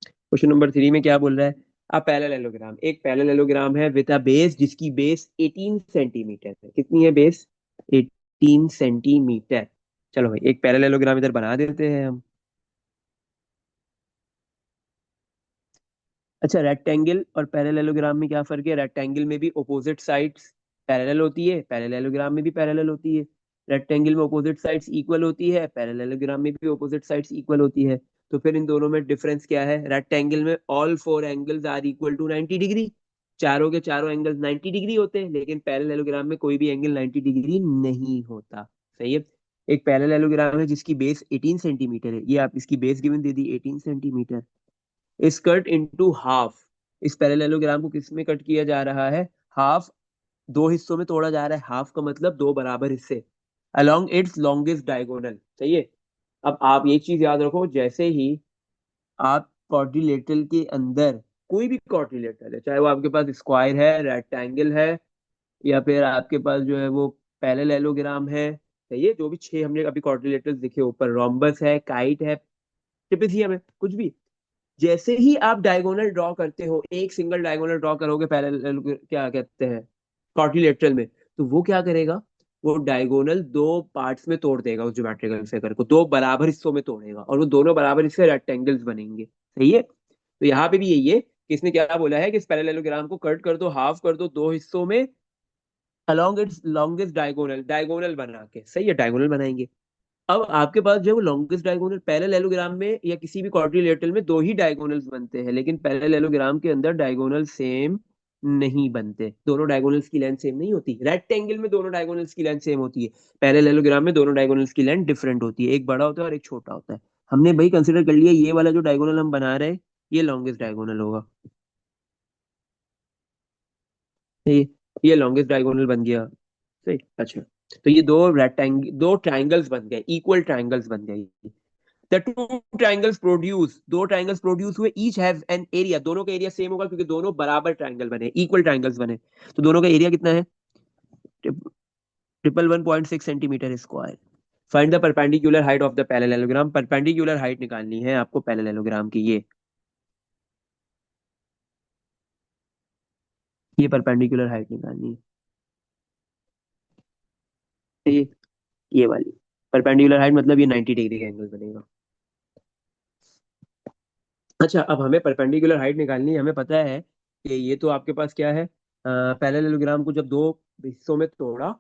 क्वेश्चन नंबर 3 में क्या बोल रहा है? अब पैरेललोग्राम, एक पैरेललोग्राम है विद अ बेस जिसकी बेस 18 सेंटीमीटर है। कितनी है बेस? 18 सेंटीमीटर। चलो भाई एक पैरेललोग्राम इधर बना देते हैं हम। अच्छा, रेक्टेंगल और पैरेललोग्राम में क्या फर्क है? रेक्टेंगल में भी अपोजिट साइड्स पैरेलल होती है, पैरेललोग्राम में भी पैरेलल होती है। रेक्टेंगल में अपोजिट साइड्स इक्वल होती है, पैरेललोग्राम में भी अपोजिट साइड्स इक्वल होती है। तो फिर इन दोनों में डिफरेंस क्या है? रेक्टेंगल में all 4 angles are equal to 90 degree, चारों के चारों एंगल्स 90 डिग्री होते हैं, लेकिन पैरेललोग्राम में कोई भी एंगल 90 डिग्री नहीं होता। सही है। एक पैरेललोग्राम है जिसकी बेस 18 सेंटीमीटर है, ये आप इसकी base given they the 18 centimetre, is cut into half. इस पैरेललोग्राम को किस में कट किया जा रहा है? हाफ, दो हिस्सों में तोड़ा जा रहा है। हाफ का मतलब दो बराबर हिस्से, अलोंग इट्स लॉन्गेस्ट डायगोनल। सही है। अब आप एक चीज याद रखो, जैसे ही आप क्वाड्रिलेटरल के अंदर, कोई भी क्वाड्रिलेटरल है, चाहे वो आपके पास स्क्वायर है, रेक्टेंगल है, या फिर आपके पास जो है वो पैरेललोग्राम है, सही है, जो भी 6 हमने अभी क्वाड्रिलेटरल्स दिखे ऊपर, रोम्बस है, काइट है, ट्रेपेजियम है, कुछ भी, जैसे ही आप डायगोनल ड्रॉ करते हो, एक सिंगल डायगोनल ड्रॉ करोगे पैरेलल, क्या कहते हैं, क्वाड्रिलेटरल में, तो वो क्या करेगा, वो डायगोनल दो पार्ट्स में तोड़ देगा, उस ज्योमेट्रिकल फिगर को दो बराबर हिस्सों में तोड़ेगा, और वो दोनों बराबर हिस्से रेक्टेंगल्स बनेंगे। सही है, तो यहाँ पे भी यही है कि इसने क्या बोला है कि इस पैरेललोग्राम को कट कर दो, हाफ कर दो दो हिस्सों में, along it's longest diagonal, diagonal बना के। सही है, डायगोनल बनाएंगे। अब आपके पास जो है वो लॉन्गेस्ट डायगोनल, पैरेललोग्राम में या किसी भी क्वाड्रिलेटरल में दो ही डायगोनल्स बनते हैं, लेकिन पैरेललोग्राम के अंदर डायगोनल सेम नहीं बनते, दोनों डायगोनल्स की लेंथ सेम नहीं होती। रेक्टेंगल में दोनों डायगोनल्स की लेंथ सेम होती है, पैरेललोग्राम में दोनों डायगोनल्स की लेंथ डिफरेंट होती है, एक बड़ा होता है और एक छोटा होता है। हमने भाई कंसिडर कर लिया ये वाला जो डायगोनल हम बना रहे हैं ये लॉन्गेस्ट डायगोनल होगा, ये ये लॉन्गेस्ट डायगोनल बन गया। सही, अच्छा, तो ये दो ट्राइंगल्स बन गए, इक्वल ट्राइंगल्स बन गए। द टू ट्राइंगल्स प्रोड्यूस, दो ट्राइंगल्स प्रोड्यूस हुए, ईच हैव एन एरिया, दोनों का एरिया सेम होगा क्योंकि दोनों बराबर ट्राइंगल बने, इक्वल ट्राइंगल्स बने, तो दोनों का एरिया कितना है, 111.6 centimetre square. Find the perpendicular height of the parallelogram, perpendicular height निकालनी है आपको पैरेललोग्राम की, ये परपेंडिकुलर हाइट निकालनी है, ये वाली परपेंडिकुलर हाइट, मतलब ये 90 डिग्री का एंगल बनेगा। अच्छा, अब हमें परपेंडिकुलर हाइट निकालनी है, हमें पता है कि ये तो आपके पास क्या है, पैरेललोग्राम को जब दो हिस्सों में तोड़ा,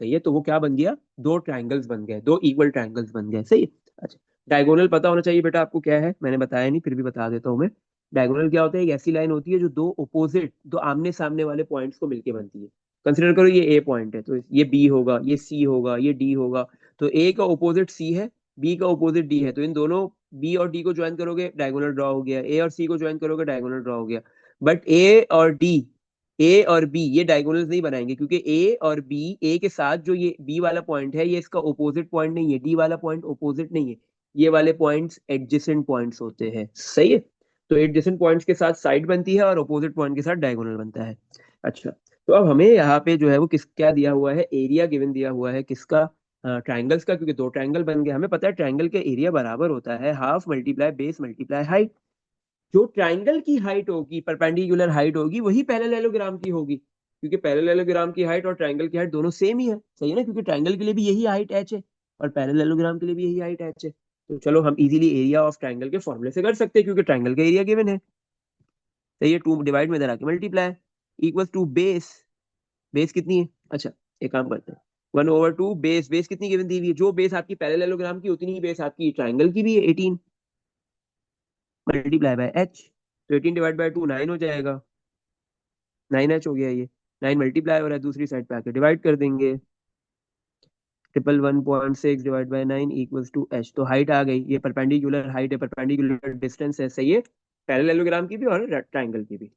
सही है, तो वो क्या बन गया, दो ट्रायंगल्स बन गए, दो इक्वल ट्रायंगल्स बन गए। सही है, अच्छा, डायगोनल पता होना चाहिए बेटा आपको क्या है, मैंने बताया नहीं फिर भी बता देता हूँ मैं। डायगोनल क्या होता है, एक ऐसी लाइन होती है जो दो ओपोजिट, दो आमने सामने वाले पॉइंट्स को मिलके बनती है। कंसिडर करो ये ए पॉइंट है, तो ये बी होगा, ये सी होगा, ये डी होगा, तो ए का ओपोजिट सी है, बी का ओपोजिट डी है, तो इन दोनों बी और डी को ज्वाइन करोगे डायगोनल ड्रॉ हो गया, ए और सी को ज्वाइन करोगे डायगोनल ड्रॉ हो गया। बट ए और बी ये डायगोनल्स नहीं बनाएंगे, क्योंकि ए और बी, ए के साथ जो ये बी वाला पॉइंट है ये इसका ओपोजिट पॉइंट नहीं है, डी वाला पॉइंट ओपोजिट नहीं है, ये वाले पॉइंट्स एडजेसेंट पॉइंट्स होते हैं। सही है, तो एडजेसेंट पॉइंट्स के साथ साइड बनती है और ओपोजिट पॉइंट के साथ डायगोनल बनता है। अच्छा, तो अब हमें यहाँ पे जो है वो किस क्या दिया हुआ है, एरिया गिवन दिया हुआ है किसका, ट्राइंगल्स का, क्योंकि दो ट्राइंगल बन गए, हमें पता है ट्राइंगल का एरिया बराबर होता है half multiply base multiply height. जो ट्राइंगल की हाइट होगी, परपेंडिकुलर हाइट होगी, वही पैरेललोग्राम की होगी, क्योंकि पैरेललोग्राम की हाइट और ट्राइंगल की हाइट दोनों सेम ही है। सही है ना, क्योंकि ट्राइंगल के लिए भी यही हाइट एच है और पैरेललोग्राम के लिए भी यही हाइट एच है। तो चलो हम इजीली एरिया ऑफ ट्राइंगल के फॉर्मूले से कर सकते हैं, क्योंकि ट्राइंगल का एरिया गिवन है। सही है, 2 डिवाइड में इधर आके multiply, equal to base, base कितनी है, अच्छा एक काम करते हैं, 1/2 बेस, बेस कितनी गिवन दी हुई है, जो बेस आपकी पैरेललोग्राम की उतनी ही बेस आपकी ट्राइंगल की भी है, 18 मल्टीप्लाई बाय एच, तो 18 डिवाइड बाय 2 9 हो जाएगा, 9h हो गया ये, 9 मल्टीप्लाई हो रहा है, दूसरी साइड पे आके डिवाइड कर देंगे, 111.6 divide by 9 equals to h, तो हाइट आ गई, ये परपेंडिकुलर हाइट है, परपेंडिकुलर डिस्टेंस है। सही है, पैरेललोग्राम की भी और ट्राइंगल की भी।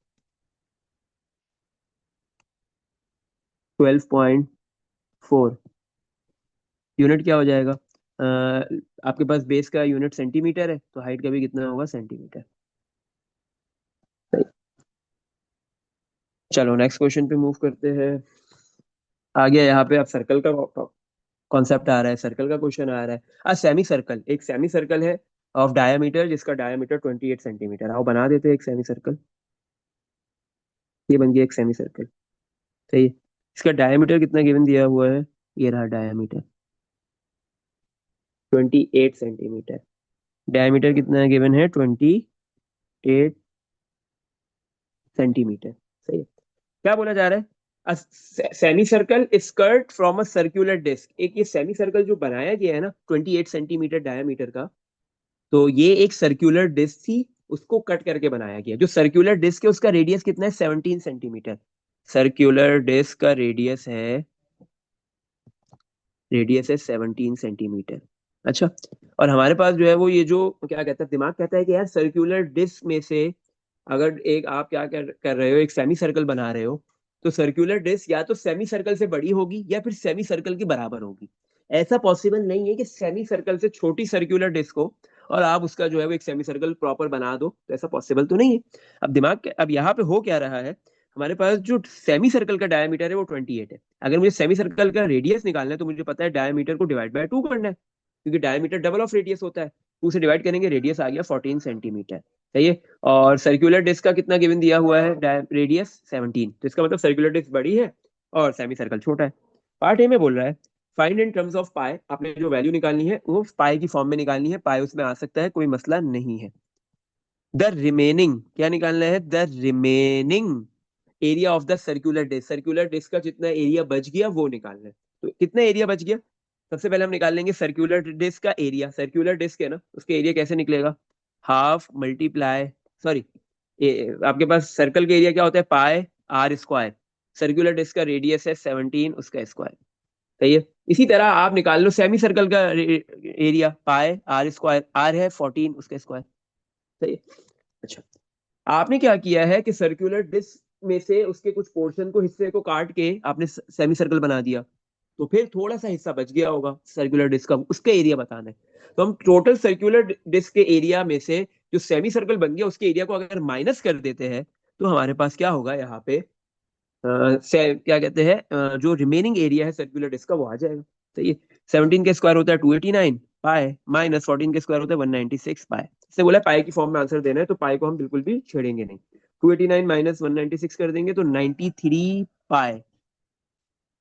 12.4 यूनिट क्या हो जाएगा, आपके पास बेस का यूनिट सेंटीमीटर है, तो हाइट का भी कितना होगा, सेंटीमीटर। चलो नेक्स्ट क्वेश्चन पे मूव करते हैं। आ गया यहाँ पे, अब सर्कल का कॉन्सेप्ट आ रहा है, सर्कल का क्वेश्चन आ रहा है। सेमी सर्कल, एक सेमी सर्कल है ऑफ डायमीटर, जिसका डायमीटर 28 सेंटीमीटर, आओ बना देते हैं एक सेमी सर्कल। ये बन गया एक सेमी सर्कल। सही है, इसका डायमीटर कितना गिवन दिया हुआ है, ये रहा डायमीटर 28 सेंटीमीटर, डायमीटर कितना गिवन है, 28 सेंटीमीटर। सही है, क्या बोला जा रहा है, semi circle skirt from a circular disc, एक ये सेमी सर्कल जो बनाया गया है ना 28 सेंटीमीटर डायमीटर का, तो ये एक सर्कुलर डिस्क थी, उसको कट करके बनाया गया, जो सर्कुलर डिस्क है उसका रेडियस कितना है, 17 सेंटीमीटर, सर्कुलर डिस्क का रेडियस है 17 सेंटीमीटर। अच्छा, और हमारे पास जो है वो ये जो क्या कहता है, दिमाग कहता है कि यार सर्कुलर डिस्क में से अगर एक आप क्या कर रहे हो, एक सेमी सर्कल बना रहे हो, तो सर्कुलर डिस्क या तो सेमी सर्कल से बड़ी होगी या फिर सेमी सर्कल के बराबर होगी। ऐसा पॉसिबल नहीं है कि सेमी सर्कल से छोटी सर्कुलर डिस्क हो और आप उसका जो है वो एक सेमी सर्कल प्रॉपर बना दो, तो ऐसा पॉसिबल तो नहीं है। अब अब यहाँ पे हो क्या रहा है, हमारे पास जो सेमी सर्कल का डायमीटर है वो 28 है। अगर मुझे सेमी सर्कल का रेडियस निकालना है तो मुझे पता है डायमीटर को डिवाइड बाय 2 करना है, क्योंकि डायमीटर डबल ऑफ रेडियस होता है। 2 से डिवाइड करेंगे, रेडियस आ गया 14 सेंटीमीटर। सही है। और सर्कुलर डिस्क का कितना गिवन दिया हुआ है, रेडियस 17, तो इसका मतलब सर्कुलर डिस्क बड़ी है और सेमी सर्कल छोटा है। पार्ट ए में बोल रहा है फाइंड इन टर्म्स ऑफ पाई, आपने जो वैल्यू निकालनी है वो पाई की फॉर्म में निकालनी है, पाई उसमें आ सकता है, कोई मसला नहीं है। द रिमेनिंग, क्या निकालना है, the remaining area of the circular disc, circular disc का जितना एरिया बच गया वो निकालना है। तो कितना एरिया बच गया, सबसे पहले हम निकाल लेंगे सर्कुलर डिस्क का एरिया। सर्कुलर डिस्क है ना, उसके एरिया कैसे निकलेगा, हाफ मल्टीप्लाई, सॉरी, आपके पास सर्कल का एरिया क्या होता है, pi are square, circular disc का रेडियस है 17, उसका स्क्वायर। सही है। इसी तरह आप निकाल लो सेमी सर्कल का area, pi are square, r है 14, उसका स्क्वायर। सही है। अच्छा, आपने क्या किया है कि सर्कुलर डिस्क में से उसके कुछ पोर्शन को, हिस्से को काट के आपने सेमी सर्कल बना दिया, तो फिर थोड़ा सा हिस्सा बच गया होगा सर्कुलर डिस्क का, उसका एरिया बताना है। तो हम टोटल सर्कुलर डिस्क के एरिया में से जो सेमी सर्कल बन गया उसके एरिया को अगर माइनस कर देते हैं तो हमारे पास क्या होगा यहाँ पे, क्या कहते हैं, जो रिमेनिंग एरिया है सर्कुलर डिस्क का वो आ जाएगा। तो ये 17 के स्क्वायर होता है 289 पाए, माइनस 14 के स्क्वायर होता है 196 पाए। इससे बोला पाए की फॉर्म में आंसर देना है, तो पाए को हम बिल्कुल भी छेड़ेंगे नहीं। 289 माइनस 196 कर देंगे तो 93 pi,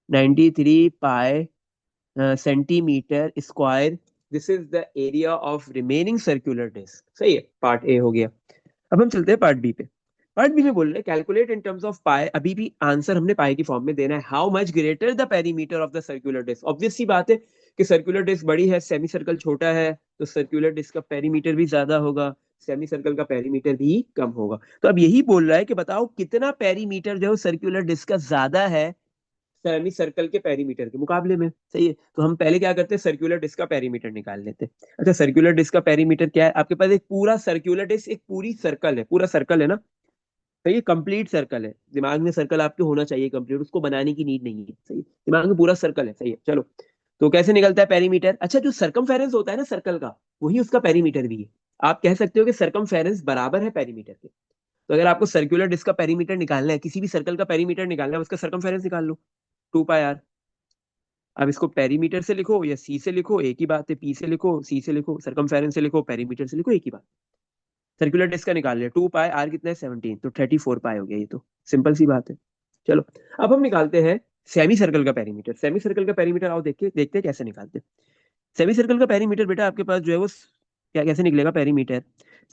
93 pi centimetre square, this is the area of remaining circular disc. सही है, पार्ट ए हो गया। अब हम चलते हैं पार्ट बी पे। पार्ट बी में बोल रहे हैं कैलकुलेट इन टर्म्स ऑफ पाई, अभी भी आंसर हमने पाई की फॉर्म में देना है। How much greater the perimeter of the circular disc, obvious सी बात है कि सर्कुलर डिस्क बड़ी है, सेमी सर्कल छोटा है, तो सर्कुलर डिस्क का पेरीमीटर भी ज्यादा होगा, सेमी सर्कल का पेरीमीटर भी कम होगा। तो अब यही बोल रहा है कि बताओ कितना पेरीमीटर जो सर्कुलर डिस्क का ज्यादा है सेमी सर्कल के पेरीमीटर के मुकाबले में। सही है। तो हम पहले क्या करते हैं, सर्कुलर डिस्क का पेरीमीटर निकाल लेते हैं। अच्छा, सर्कुलर डिस्क का पेरीमीटर क्या है, आपके पास एक पूरा सर्कुलर डिस्क, एक पूरी सर्कल है, पूरा सर्कल है ना, तो ये कंप्लीट सर्कल है। दिमाग में सर्कल आपके होना चाहिए कंप्लीट, उसको बनाने की नीड नहीं है। सही है, दिमाग में पूरा सर्कल है। सही है, चलो। तो कैसे निकलता है पेरीमीटर, अच्छा जो सरकमफेरेंस होता है ना सर्कल का, वही उसका पेरीमीटर भी है। आप कह सकते हो कि सरकमफेरेंस बराबर है पेरीमीटर के। तो अगर आपको सर्कुलर डिस्क का पेरीमीटर निकालना है, किसी भी सर्कल का पेरीमीटर निकालना है, उसका सरकमफेरेंस निकाल लो, 2 पाई आर। अब इसको पेरीमीटर से लिखो या सी से लिखो, एक ही बात है, पी से लिखो, सी से लिखो, सरकमफेरेंस से लिखो, पेरीमीटर से लिखो, एक ही बात। सर्कुलर डिस्क का निकाल लिया, 2 पाई आर कितना है 17, तो 34 पाई हो गया, ये तो सिंपल सी बात है। चलो, अब हम निकालते हैं सेमी सर्कल का पेरीमीटर। सेमी सर्कल का पेरीमीटर आओ देखते हैं कैसे निकालते हैं। सेमी सर्कल का पेरीमीटर बेटा आपके पास जो है वो क्या, कैसे निकलेगा पेरीमीटर,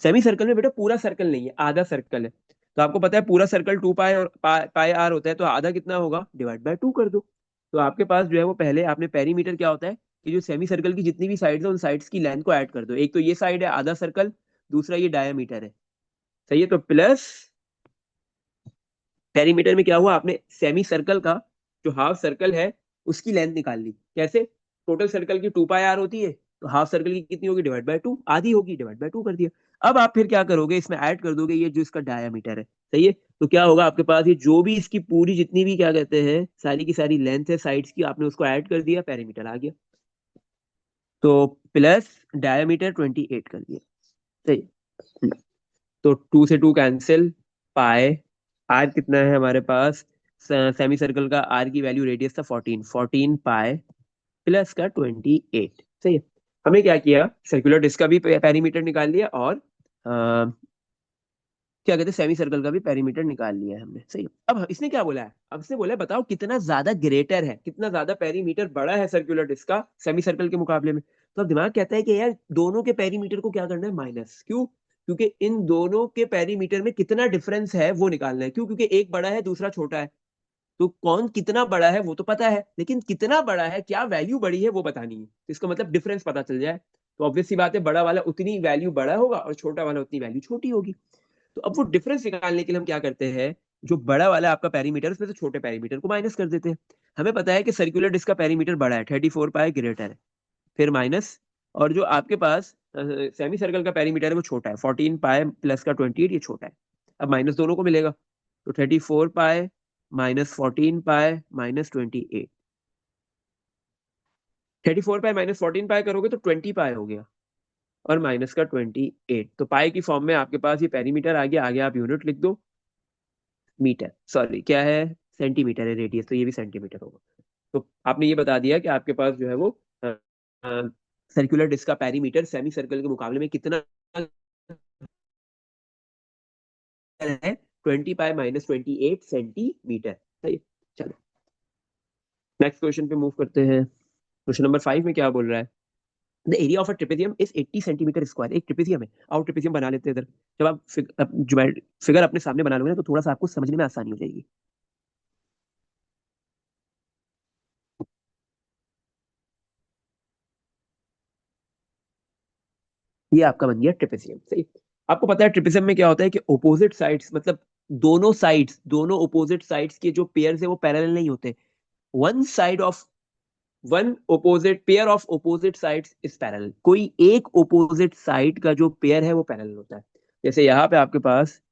सेमी सर्कल में बेटा पूरा सर्कल नहीं है, आधा सर्कल है। तो आपको पता है पूरा सर्कल 2 पाई और पाई आर होता है, तो आधा कितना होगा, डिवाइड बाय 2 कर दो। तो आपके पास जो है वो पहले आपने पेरीमीटर क्या होता है कि जो सेमी सर्कल की जितनी भी साइड्स है उन साइड्स की लेंथ को ऐड कर दो। एक तो ये साइड है आधा सर्कल, दूसरा ये डायमीटर है। सही है, तो प्लस पेरीमीटर में क्या हुआ, आपने सेमी सर्कल का जो हाफ सर्कल है उसकी लेंथ निकाल ली। कैसे, टोटल सर्कल की 2 पाई आर होती है, तो हाफ सर्कल की कितनी होगी, डिवाइड बाय 2, आधी होगी, डिवाइड बाय 2 कर दिया। अब आप फिर क्या करोगे, इसमें ऐड कर दोगे ये जो इसका डायमीटर है। सही है, तो क्या होगा आपके पास, ये जो भी इसकी पूरी जितनी भी क्या कहते हैं सारी की सारी लेंथ है साइड्स की, आपने उसको ऐड कर दिया, पेरीमीटर आ गया। तो प्लस डायमीटर 28 कर दिया। सही है। तो 2 से 2 कैंसिल, पाए, आर कितना है हमारे पास, सेमी सर्कल का आर की वैल्यू रेडियस था 14, 14 पाए प्लस का 28। सही है। हमने क्या किया, सर्कुलर डिस्क का भी पेरीमीटर निकाल लिया और क्या कहते हैं सेमी सर्कल का भी पेरीमीटर निकाल लिया है हमने। सही है। अब इसने क्या बोला है, अब इसने बोला है बताओ कितना ज्यादा ग्रेटर है, कितना ज्यादा पेरीमीटर बड़ा है सर्कुलर डिस्क का सेमी सर्कल के मुकाबले में। तो अब दिमाग कहता है कि यार दोनों के पेरीमीटर को क्या करना है, माइनस। क्यों, क्योंकि इन दोनों के पेरीमीटर में कितना डिफरेंस है वो निकालना है। क्यों, क्योंकि एक बड़ा है दूसरा छोटा है, तो कौन कितना बड़ा है वो तो पता है, लेकिन कितना बड़ा है, क्या वैल्यू बड़ी है वो बतानी है। तो इसका मतलब डिफरेंस पता चल जाए, तो ऑब्वियस सी बात है बड़ा वाला उतनी वैल्यू बड़ा होगा और छोटा वाला उतनी वैल्यू छोटी होगी। तो अब वो डिफरेंस निकालने के लिए हम क्या करते हैं, जो बड़ा वाला आपका पेरीमीटर उसमें से छोटे पेरीमीटर को माइनस कर देते हैं। हमें पता है कि सर्कुलर डिस्क का पेरीमीटर बड़ा है, 34 पाई ग्रेटर है, फिर माइनस, और जो आपके पास सेमी सर्कल का पेरीमीटर है वो छोटा है, 14 पाई प्लस का 28, ये छोटा है। अब माइनस दोनों को मिलेगा, तो 34 pi minus 14 pi minus 28, 34 pi minus 14 पाई करोगे तो 20 पाई हो गया, और माइनस का 28। तो पाई की फॉर्म में आपके पास ये पेरीमीटर आ गया, आगे आप यूनिट लिख दो, मीटर, सॉरी क्या है, सेंटीमीटर है रेडियस, तो ये भी सेंटीमीटर होगा। तो आपने ये बता दिया कि आपके पास जो है वो सर्कुलर डिस्क का पेरीमीटर सेमी सर्कल के मुकाबले में कितना है, 20 पाई -28 सेंटीमीटर। सही। चलो नेक्स्ट क्वेश्चन पे मूव करते हैं। क्वेश्चन नंबर 5 में क्या बोल रहा है, the area of a trapezium is 80 centimetre square. एक ट्रिपेजियम है, आओ ट्रिपेजियम बना लेते हैं इधर। जब आप फिगर अपने सामने बना लोगे ना, तो थोड़ा सा आपको समझने में आसानी हो जाएगी। ये आपका बन गया ट्रिपेजियम। सही। आपको पता है ट्रिपेजियम में क्या होता है कि ओपोजिट साइड्स, मतलब दोनों ओपोजिट साइड्स के जो पेयर्स है वो पैरेलल नहीं होते। One side of one opposite pair of opposite sides is parallel. कोई एक ओपोजिट साइड का जो पेयर है वो पैरेलल होता है। जैसे यहाँ पे आपके पास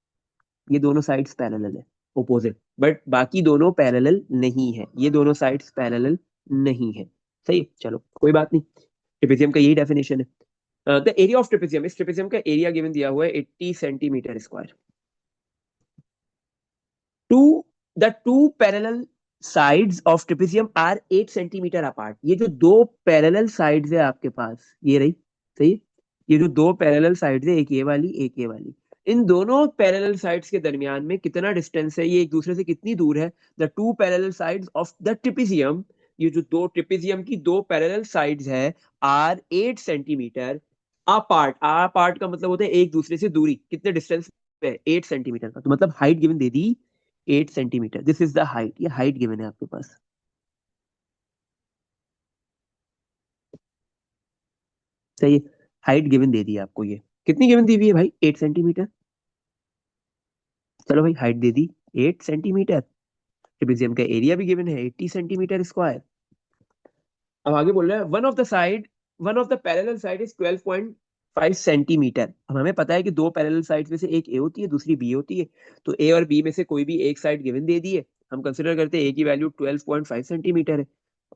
ये दोनों साइड्स पैरेलल है, ओपोजिट, बट बाकी दोनों पैरेलल नहीं है, ये दोनों साइड्स पैरेलल नहीं है। सही है? चलो कोई बात नहीं, ट्रिपेजियम का यही डेफिनेशन है। द एरिया ऑफ ट्रिपेजियम, इस ट्रिपेजियम का एरिया गिवन दिया हुआ है 80 centimetre square. Two the two parallel sides of trapezium are 8 centimetre apart. ये जो दो पैरेलल साइड्स है आपके पास, ये रही। सही। ये जो दो पैरेलल साइड्स है, एक ये वाली एक ये वाली, इन दोनों पैरेलल साइड्स के दरमियान में कितना डिस्टेंस है, ये एक दूसरे से कितनी दूर है। The two parallel sides of the trapezium, ये जो दो ट्रिपेजियम की दो पैरेलल साइड्स है, आर 8 सेंटीमीटर अपार्ट। अपार्ट का मतलब होता है एक दूसरे से दूरी, कितने डिस्टेंस पे, 8 सेंटीमीटर का। तो मतलब height given they the 8 centimetre, this is the height. ये हाइट गिवन है आपके पास। सही। हाइट गिवन दे दी है आपको, ये कितनी गिवन दी हुई है भाई, 8 सेंटीमीटर। चलो भाई हाइट दे दी 8 सेंटीमीटर। ट्रेपेजियम का एरिया भी गिवन है 80 सेंटीमीटर स्क्वायर। अब आगे बोल रहा है one of the parallel side is 12.5 centimetre. अब हमें पता है कि दो पैरेलल साइड में से एक ए होती है दूसरी बी होती है। तो ए और बी में से कोई भी एक साइड गिवन दे दी है, हम कंसिडर करते हैं ए की वैल्यू 12.5 सेंटीमीटर है।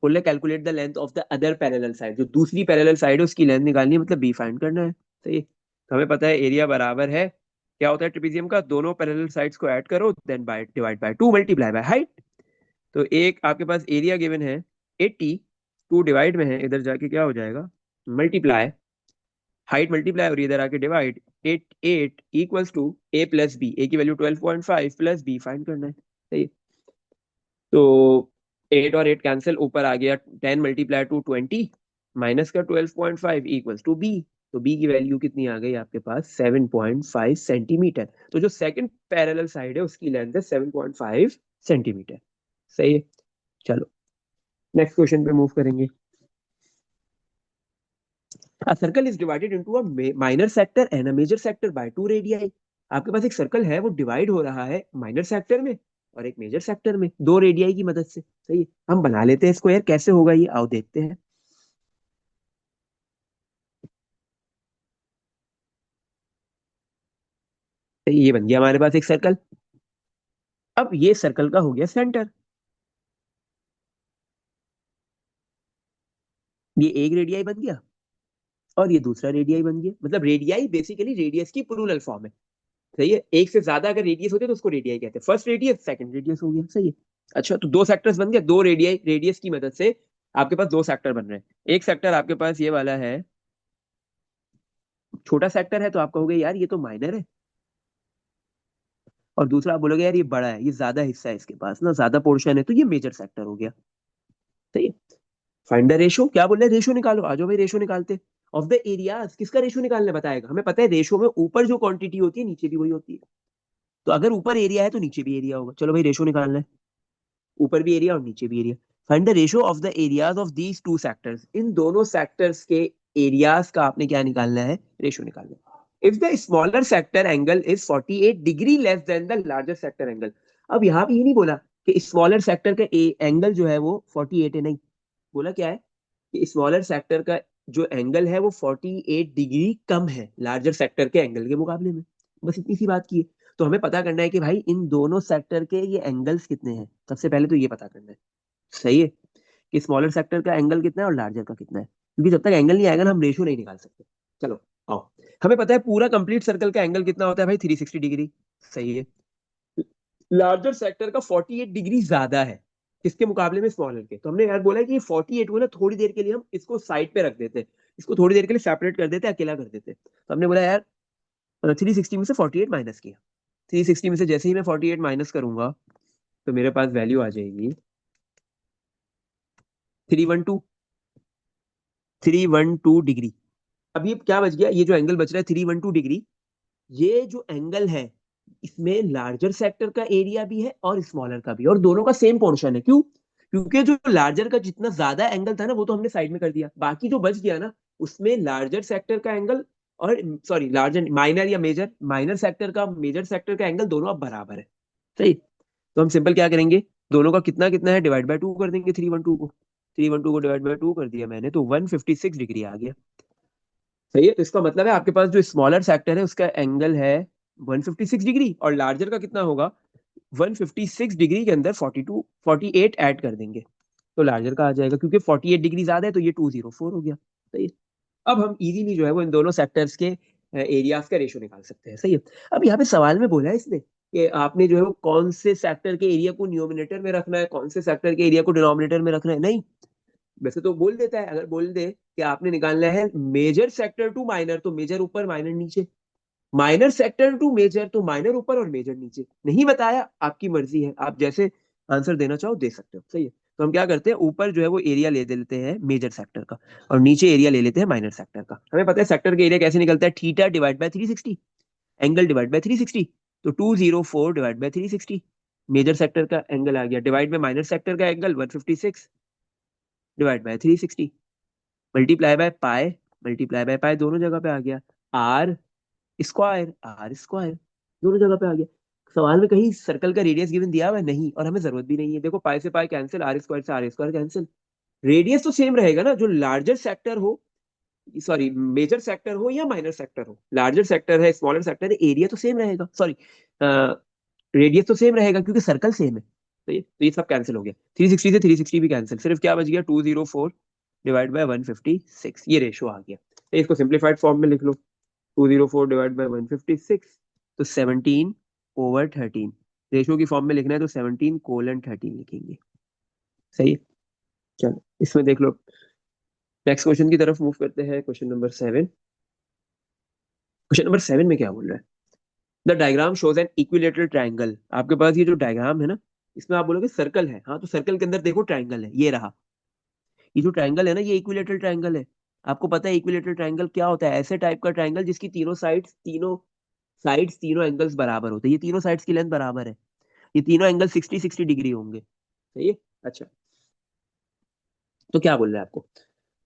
बोल रहे calculate the length of the other parallel side, जो दूसरी पैरेलल साइड है उसकी लेंथ निकालनी है, मतलब बी फाइंड करना है। सही है? तो हमें पता है एरिया बराबर है, क्या होता है ट्रेपेजियम का, दोनों पैरेलल साइड्स को ऐड करो, then by divide by 2 multiply by height. तो एक आपके पास एरिया गिवन है 80, 2 डिवाइड में है, इधर जाके क्या हो जाएगा, मल्टीप्लाई, हाइट मल्टीप्लाई और इधर आके divide. 8 equals to A plus B, A की वैल्यू 12.5 प्लस बी फाइंड करना है। सही है? तो 8 और 8 कैंसिल, ऊपर आ गया 10 मल्टीप्लाई टू 20 माइनस का 12.5 इक्वल्स टू बी। तो बी की वैल्यू कितनी आ गई आपके पास, 7.5 सेंटीमीटर। तो जो सेकंड पैरेलल साइड है उसकी लेंथ है 7.5 सेंटीमीटर। सही है? चलो नेक्स्ट क्वेश्चन पे मूव करेंगे। A circle is divided into a minor sector and a major sector by 2 radii। आपके पास एक सर्कल है, वो डिवाइड हो रहा है माइनर सेक्टर में और एक मेजर सेक्टर में, दो रेडियाई की मदद से। सही है? हम बना लेते हैं इसको यार, कैसे होगा ये, आओ देखते हैं। तो ये बन गया हमारे पास एक सर्कल। अब ये सर्कल का हो गया सेंटर, ये एक रेडियाई बन गया और ये दूसरा रेडियाई बन गया। मतलब रेडियाई बेसिकली रेडियस की प्लूरल फॉर्म है। सही है? एक से ज्यादा अगर रेडियस होते तो उसको रेडियाई कहते हैं। फर्स्ट रेडियस सेकंड रेडियस हो गया। सही है? अच्छा, तो दो सेक्टर्स बन गए, दो रेडियाई रेडियस की मदद से आपके पास दो सेक्टर बन रहे हैं। एक सेक्टर आपके पास ये वाला है, छोटा सेक्टर है, तो आप कहोगे यार ये तो माइनर है। और दूसरा आप बोलोगे यार ये बड़ा है, ये ज्यादा हिस्सा है इसके पास ना, ज्यादा पोर्शन है, तो ये मेजर सेक्टर हो गया। सही है? फाइंड द रेशो, क्या बोल रहे हैं, रेशो निकालो। आ जाओ भाई रेशो निकालते। ऑफ द एरियाज, किसका रेशो निकालने बताएगा, हमें पता है रेशो में ऊपर जो क्वांटिटी होती है नीचे भी वही होती है। तो अगर ऊपर एरिया है तो नीचे भी एरिया होगा। चलो भाई रेशो निकालना है, ऊपर भी एरिया और नीचे भी area. Find the ratio of the areas of these two sectors. इन दोनों सेक्टर्स के एरियाज का आपने क्या निकालना है, रेशियो निकालना है। If the smaller sector angle is 48 degree less than the larger sector angle. अब यहाँ पे ये नहीं बोला कि स्मॉलर सेक्टर का एंगल जो है वो 48 है, नहीं, बोला क्या है कि स्मॉलर सेक्टर का जो एंगल है वो 48 डिग्री कम है लार्जर सेक्टर के एंगल के मुकाबले में। बस इतनी सी बात की है। तो हमें पता करना है कि भाई इन दोनों सेक्टर के ये एंगल्स कितने हैं, सबसे पहले तो ये पता करना है। सही है? कि स्मॉलर सेक्टर का एंगल कितना है और लार्जर का कितना है, क्योंकि जब तक एंगल नहीं आएगा ना हम रेशियो नहीं निकाल सकते। चलो आओ, हमें पता है पूरा कंप्लीट सर्कल का एंगल कितना होता है भाई, 360 डिग्री। सही है? लार्जर सेक्टर का 48 डिग्री ज्यादा है किसके मुकाबले में, स्मॉलर के। तो हमने यार बोला कि ये 48 को ना थोड़ी देर के लिए हम इसको साइड पे रख देते हैं, इसको थोड़ी देर के लिए सेपरेट कर देते हैं, अकेला कर देते हैं। तो हमने बोला यार 360 में से 48 माइनस किया। 360 में से जैसे ही मैं 48 माइनस करूंगा तो मेरे पास वैल्यू आ जाएगी 312, 312 डिग्री। अब ये क्या बच गया, ये जो एंगल बच रहा है 312 डिग्री, ये जो एंगल है इसमें लार्जर सेक्टर का एरिया भी है और स्मॉलर का भी, और दोनों का सेम पोर्शन है। क्यों? क्योंकि जो लार्जर का जितना ज्यादा एंगल था ना वो तो हमने साइड में कर दिया, बाकी जो बच गया ना उसमें लार्जर सेक्टर का एंगल और सॉरी लार्जर माइनर या मेजर, माइनर सेक्टर का मेजर सेक्टर का एंगल दोनों अब बराबर है। सही। तो हम सिंपल क्या करेंगे, दोनों का कितना कितना है डिवाइड बाय टू कर देंगे, 312 को, 312 को डिवाइड बाय टू कर दिया मैंने तो 156 डिग्री आ गया। सही है। तो इसका मतलब है आपके पास जो स्मॉलर सेक्टर है उसका एंगल है 156 डिग्री, और लार्जर का कितना होगा, 156 डिग्री के अंदर 42 48 ऐड कर देंगे तो लार्जर का आ जाएगा, क्योंकि 48 डिग्री ज्यादा है तो ये 204 हो गया। सही है। अब हम इजीली जो है वो इन दोनों सेक्टर्स के एरियाज का रेशो निकाल सकते हैं। सही है। अब यहाँ पे सवाल में बोला है इसने कि आपने जो है वो कौन से सेक्टर के एरिया को न्यूमिनेटर में रखना है, कौन से सेक्टर के एरिया को डिनोमिनेटर में रखना है। नहीं, वैसे तो बोल देता है, अगर बोल दे कि आपने निकालना है मेजर सेक्टर टू माइनर तो मेजर ऊपर माइनर नीचे, माइनर सेक्टर टू मेजर तो माइनर ऊपर और मेजर नीचे। नहीं बताया, आपकी मर्जी है, आप जैसे आंसर देना चाहो दे सकते हो। सही है। तो हम क्या करते हैं, ऊपर जो है वो एरिया ले लेते हैं मेजर सेक्टर का, और नीचे एरिया ले लेते हैं माइनर सेक्टर का। हमें पता है सेक्टर का एरिया कैसे निकलता है, theta divide by 360, angle divide by 360। तो 204 डिवाइड बाय 360 मेजर सेक्टर का एंगल आ गया, डिवाइड बाय माइनर सेक्टर का angle 156 divide by 360, multiply by pi, multiply by पाई दोनों जगह पे आ गया, आर स्क्वायर, आर स्क्वायर दोनों जगह पे आ गया। सवाल में कहीं सर्कल का रेडियस गिवन दिया हुआ है नहीं, और हमें जरूरत भी नहीं है। देखो पाई से पाई कैंसिल, आर स्क्वायर से आर स्क्वायर कैंसिल, रेडियस तो सेम रहेगा ना, जो लार्जर सेक्टर हो, सॉरी मेजर सेक्टर हो या माइनर सेक्टर हो, लार्जर सेक्टर है स्मॉलर सेक्टर है, एरिया तो सेम रहेगा, सॉरी रेडियस तो सेम रहेगा क्योंकि सर्कल सेम है। तो ये सब कैंसिल हो गया, 360 से 360 भी कैंसिल, सिर्फ क्या बच गया 204 डिवाइड बाय 156, ये रेशो आ गया। तो इसको सिंप्लीफाइड फॉर्म में लिख लो, 204 डिवाइड बाय 156 तो 17/13, रेशो की फॉर्म में लिखना है तो 17:13 लिखेंगे। सही है। चलो इसमें देख लो, नेक्स्ट क्वेश्चन की तरफ मूव करते हैं, क्वेश्चन नंबर 7। क्वेश्चन नंबर 7 में क्या बोल रहा है, the diagram shows an equilateral triangle. आपके पास ये जो डायग्राम है ना, इसमें आप बोलोगे सर्कल है, हाँ तो सर्कल के अंदर देखो ट्राइंगल है, ये रहा। ये जो ट्राइंगल है ना ये इक्विलेटरल ट्राइंगल है। आपको पता है इक्विलेटरल ट्राइंगल क्या होता है, ऐसे टाइप का ट्राइंगल जिसकी तीनों एंगल्स बराबर होते हैं, ये तीनों साइड्स की लेंथ बराबर है, ये तीनों एंगल 60-60 डिग्री होंगे। सही है। अच्छा, तो क्या बोल रहा है आपको,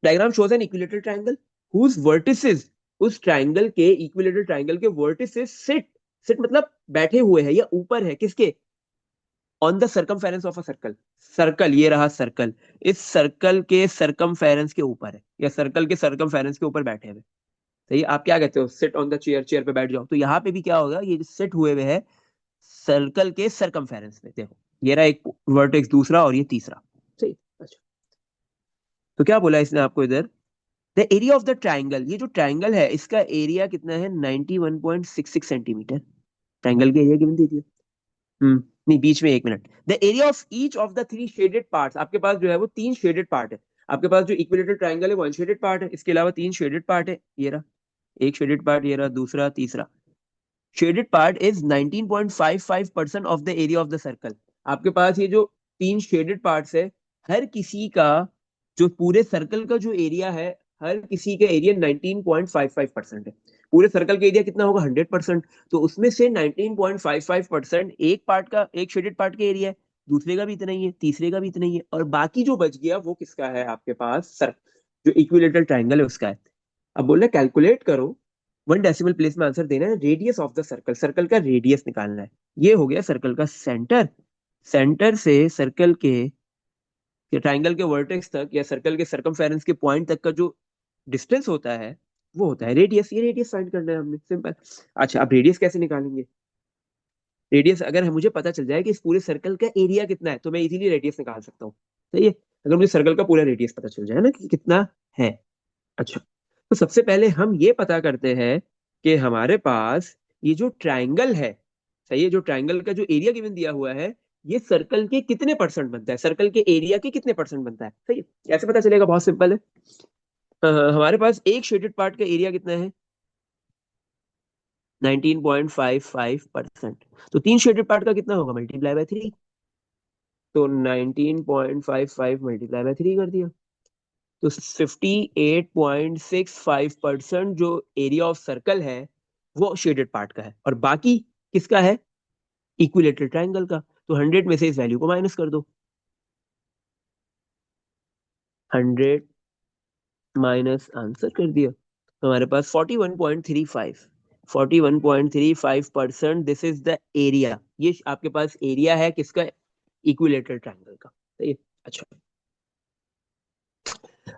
diagram shows an equilateral triangle whose vertices, उस ट्राइंगल के इक्विलेटरल ट्राइंगल के वर्टिसेस सिट, सिट मतलब बैठे हुए हैं या ऊपर है किसके, on the circumference of a circle, circle ये रहा सर्कल, इस सर्कल के सर्कमफेरेंस के ऊपर है, या सर्कल के सर्कमफेरेंस के ऊपर बैठे हुए। सही है? आप क्या कहते हो, sit on the chair, chair पे बैठ जाओ। तो यहाँ पे भी क्या होगा, ये जो सिट हुए हुए है सर्कल के सर्कमफेरेंस में, देखो ये रहा एक वर्टेक्स दूसरा और ये तीसरा। सही। अच्छा, तो क्या बोला इसने आपको इधर, the area of the triangle, ये जो ट्राइंगल है इसका एरिया कितना है 91.66 सेंटीमीटर, ट्राइंगल के एरिया गिवन दे दिया। नहीं बीच में एक minute, the area of each of the three shaded parts, आपके पास जो है वो तीन शेडेड पार्ट है। आपके पास जो इक्विलेटरल ट्राइंगल है वो अनशेडेड पार्ट है, इसके अलावा तीन शेडेड पार्ट है, ये रहा एक शेडेड पार्ट, ये रहा दूसरा, तीसरा। Shaded part is 19.55% of the area of the circle. आपके पास ये जो तीन शेडेड पार्ट्स है, हर किसी का जो पूरे सर्कल का जो एरिया है, हर किसी का एरिया 19.55% है। पूरे सर्कल का एरिया कितना होगा 100%, तो उसमें से 19.55% एक पार्ट का, एक शेडेड पार्ट का एरिया है, दूसरे का भी इतना ही है, तीसरे का भी इतना ही है, और बाकी जो बच गया वो किसका है आपके पास, सर जो इक्विलेटरल ट्राइंगल है उसका है। अब बोल रहे कैलकुलेट करो, 1 डेसिमल प्लेस में आंसर देना है, radius of the circle, circle का रेडियस निकालना है। ये हो गया सर्कल का सेंटर, सेंटर से सर्कल के ट्राइंगल के वर्टेक्स तक या सर्कल के सर्कमफेरेंस के पॉइंट तक का जो डिस्टेंस होता है वो होता है रेडियस। ये रेडियस फाइंड करना है हमने, सिंपल। अच्छा, अब रेडियस कैसे निकालेंगे, रेडियस अगर मुझे पता चल जाए कि इस पूरे सर्कल का एरिया कितना है तो मैं इजीली रेडियस निकाल सकता हूँ। सही है, अगर मुझे सर्कल का पूरा रेडियस पता चल जाए ना कि कितना है। अच्छा, तो सबसे पहले हम ये पता करते हैं कि हमारे पास ये जो ट्राइंगल है, सही है, जो ट्राइंगल का जो एरिया गिवन दिया हुआ है ये सर्कल के कितने परसेंट बनता है, सर्कल के एरिया के कितने परसेंट बनता है। सही है, कैसे पता चलेगा, बहुत सिंपल है। हमारे पास एक शेडेड पार्ट का एरिया कितना है, 19.55%। तो तीन शेडेड पार्ट का कितना होगा, मल्टीप्लाई बाय 3। तो 19.55 मल्टीप्लाई बाय 3 कर दिया, तो 58.65% जो एरिया ऑफ सर्कल है वो शेडेड पार्ट का है, और बाकी किसका है, इक्विलेटरल ट्रायंगल का। तो 100 में से इस वैल्यू को माइनस कर दो, 100 माइनस आंसर कर दिया, तो हमारे पास 41.35, 41.35%, दिस इज द एरिया। ये आपके पास एरिया है किसका, इक्विलेटरल ट्रायंगल का। सही है। अच्छा,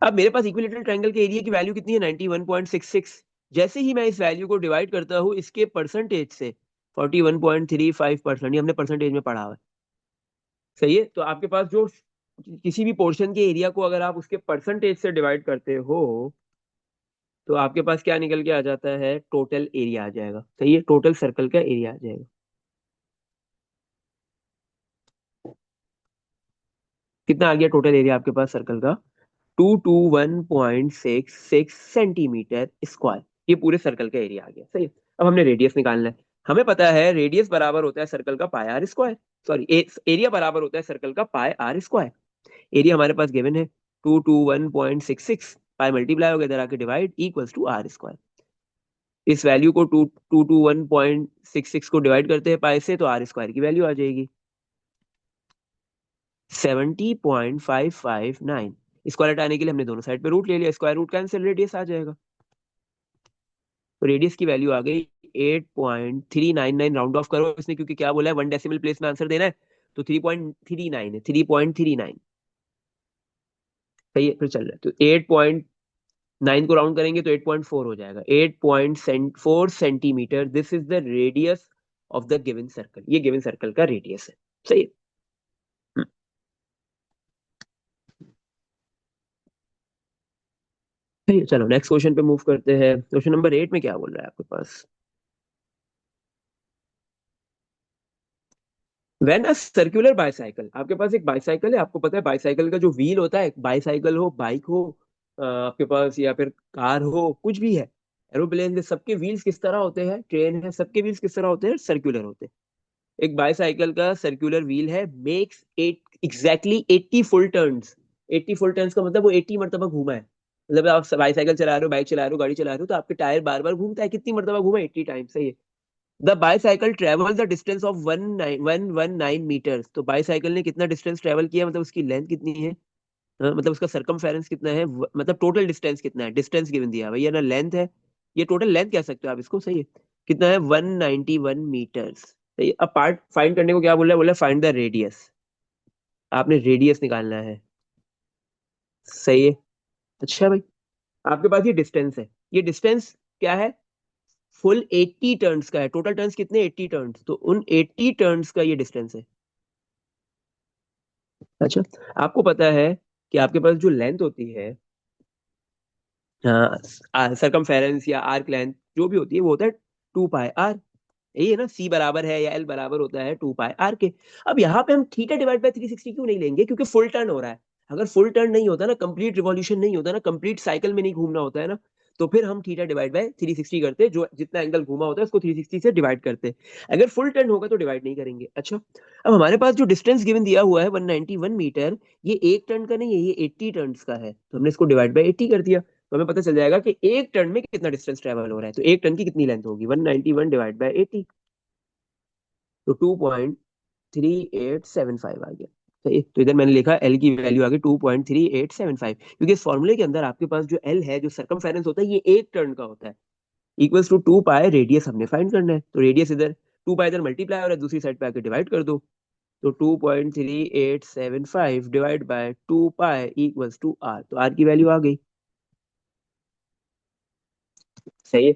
अब मेरे पास इक्विलेटरल ट्रायंगल के एरिया की वैल्यू कितनी है, 91.66। जैसे ही मैं इस वैल्यू को डिवाइड करता हूँ इसके परसेंटेज से, 41.35%, ये हमने परसेंटेज में पढ़ा हुआ है। सही है, तो आपके पास जो किसी भी पोर्शन के एरिया को अगर आप उसके परसेंटेज से डिवाइड करते हो तो आपके पास क्या निकल के आ जाता है, टोटल एरिया आ जाएगा। सही है, टोटल सर्कल का एरिया आ जाएगा। कितना आ गया टोटल एरिया आपके पास सर्कल का, 221.66 सेंटीमीटर स्क्वायर। ये पूरे सर्कल का एरिया आ गया। सही है, अब हमने रेडियस निकालना है। हमें पता है रेडियस बराबर होता है सर्कल का पाई आर स्क्वायर, सॉरी एरिया बराबर होता है सर्कल का पाई आर स्क्वायर। एरिया हमारे पास गिवन है 221.66, पाई मल्टीप्लाई हो गया, इधर आके divide, equals to r square. इस वैल्यू को 221.66 को डिवाइड करते हैं पाई से, तो आर स्क्वायर की वैल्यू आ जाएगी 70.559। स्क्वायर हटाने के लिए हमने दोनों साइड पे रूट ले लिया, स्क्वायर रूट कैंसिल, रेडियस आ जाएगा। तो रेडियस की वैल्यू आ गई 8.399, राउंड ऑफ करो इसने, क्योंकि क्या बोला है, 1 डेसिमल प्लेस में आंसर देना है, तो 3.39 है, 3.39। सही है, फिर चल रहा है, तो 8.9 को राउंड करेंगे तो 8.4 हो जाएगा, 8.4 centimetre, this is the radius of the given circle. ये गिवन सर्कल का रेडियस है। सही है। सही है, चलो नेक्स्ट क्वेश्चन पे मूव करते हैं। क्वेश्चन नंबर 8 में क्या बोल रहा है आपके पास, वेन अ सर्कुलर बाइसाइकिल, आपके पास एक बाइसाइकिल है, आपको पता है बाइसाइकिल का जो व्हील होता है, बाइसाइकिल हो, बाइक हो, आपके पास, या फिर कार हो, कुछ भी है, एरोप्लेन के, सबके व्हील्स किस तरह होते हैं, ट्रेन है, सबके व्हील्स किस तरह होते हैं, सर्कुलर होते हैं। एक बाइसाइकिल का सर्कुलर व्हील है, makes at exactly 80 full turns. 80 full turns का मतलब वो 80 मरतबा घूमा है, मतलब आप बाइसाइकिल चला रहे हो, बाइक चला रहे हो, गाड़ी चला रहे हो, तो आपके टायर बार बार घूमता है, कितनी मरतबा घूमा, 80 टाइम्स। सही है। The bicycle travel the distance of 119 metres. तो बाईसाइकिल ने कितना डिस्टेंस ट्रेवल किया, मतलब उसकी लेंथ कितनी है, मतलब उसका सरकमफेरेंस कितना है, मतलब टोटल डिस्टेंस कितना है, डिस्टेंस गिवन दिया है भैया ना, लेंथ है, ये टोटल लेंथ कह सकते हो आप इसको। सही है, कितना है, 191 मीटर्स। सही है, अब पार्ट फाइंड करने को क्या बोला है, बोला फाइंड द रेडियस, आपने रेडियस निकालना है। सही है। अच्छा भाई, आपके पास ये डिस्टेंस है, ये डिस्टेंस क्या है, फुल 80 टर्न्स का है, टोटल टर्न्स कितने, 80 टर्न्स, तो उन 80 टर्न्स का ये डिस्टेंस है। अच्छा, आपको पता है कि आपके पास जो लेंथ होती है, सरकमफेरेंस या आर्क लेंथ जो भी होती है, वो होता है 2 पाई आर। यही है ना, सी बराबर है या एल बराबर होता है 2 पाई आर के। अब यहाँ पे हम थीटा डिवाइड बाय 360 क्यों नहीं लेंगे, क्योंकि फुल टर्न हो रहा है। अगर फुल टर्न नहीं होता ना, कंप्लीट रिवॉल्यूशन नहीं होता ना, कंप्लीट साइकिल में नहीं घूमना होता है ना, तो फिर हम थीटा डिवाइड बाय 360 करते, जो जितना एंगल घूमा होता है उसको 360 से डिवाइड करते। अगर फुल टर्न होगा तो डिवाइड नहीं करेंगे। अच्छा, अब हमारे पास जो डिस्टेंस गिवन दिया हुआ है 191 मीटर, ये एक टर्न का नहीं है, ये 80 टर्न का है, तो हमने इसको डिवाइड बाय 80 कर दिया, तो हमें पता चल जाएगा कि एक टर्न में कितना डिस्टेंस ट्रेवल हो रहा है। तो एक टर्न की कितनी लेंथ होगी, 191 डिवाइड बाय 80, तो 2.3875 आ गया। सही है? तो इधर मैंने लिखा एल की वैल्यू आ गई 2.3875, क्योंकि इस फॉर्मूले के अंदर आपके पास जो एल है, जो सरकमफेरेंस होता है, ये एक टर्न का होता है, इक्वल्स टू 2 पाई, रेडियस हमने फाइंड करना है, तो रेडियस इधर 2 पाई इधर मल्टीप्लाई हो रहा है, दूसरी साइड पे आके डिवाइड कर दो, तो 2.3875 divide by 2 pi equals to r, तो आर की वैल्यू आ गई। सही है,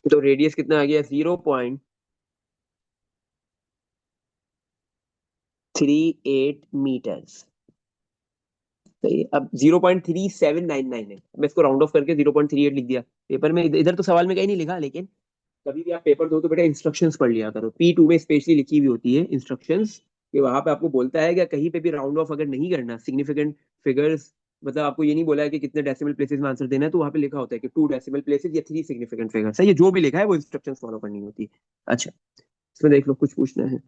तो रेडियस कितना आ गया, 0.38 मीटर्स। सही है। अब 0.3799 है, मैं इसको राउंड ऑफ करके 0.38 लिख दिया पेपर में। इधर तो सवाल में कहीं नहीं लिखा, लेकिन कभी भी आप पेपर दो तो बेटा इंस्ट्रक्शंस पढ़ लिया करो। P2 में स्पेशली लिखी हुई होती है इंस्ट्रक्शंस, कि वहां पे आपको बोलता है कि कहीं पे भी राउंड ऑफ अगर नहीं करना, सिग्निफिकेंट फिगर्स, मतलब आपको ये नहीं बोला है कि कितने डेसिमल प्लेसेस में आंसर देना है, तो वहां पे लिखा होता है कि 2 डेसिमल प्लेसेस या 3 सिग्निफिकेंट फिगर्स है, ये जो भी लिखा है वो इंस्ट्रक्शंस फॉलो करनी होती है। अच्छा, इसमें देख लो कुछ पूछना है।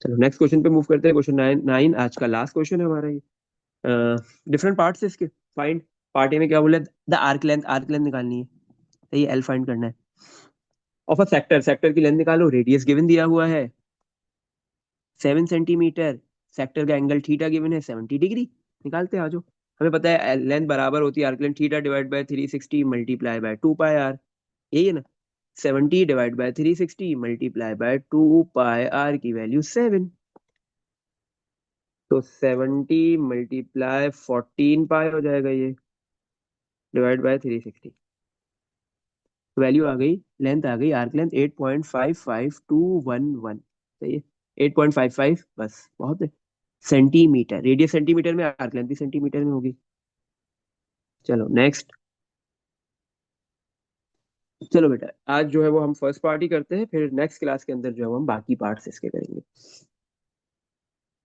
चलो नेक्स्ट क्वेश्चन पे मूव करते हैं। क्वेश्चन 9 आज का लास्ट क्वेश्चन है हमारा ये। डिफरेंट पार्ट्स है इसके। फाइंड, पार्ट ए में क्या बोला, the arc length, arc length निकालनी है। तो ये एल फाइंड करना है। ऑफ अ सेक्टर, सेक्टर की लेंथ निकालो। रेडियस गिवन दिया हुआ है 7 सेंटीमीटर। सेक्टर का एंगल थीटा गिवन है 70 डिग्री। निकालते हैं, आ जाओ। हमें पता है लेंथ बराबर होती है arc length theta divide by 360 multiply by 2 pi r. यही है ना। 70 divide by 360 multiply by 2 pi r की वैल्यू 7। तो 70 मल्टीप्लाई 14 पाई हो जाएगा ये, डिवाइड बाय 360। वैल्यू आ गई, लेंथ आ गई, आर्क लेंथ 8.55211। सही है, 8.55, बस बहुत है। सेंटीमीटर, रेडियस सेंटीमीटर में, आर्क लेंथ भी सेंटीमीटर में होगी। चलो नेक्स्ट। चलो बेटा, आज जो है वो हम फर्स्ट पार्ट ही करते हैं, फिर नेक्स्ट क्लास के अंदर जो है वो हम बाकी पार्ट्स इसके करेंगे।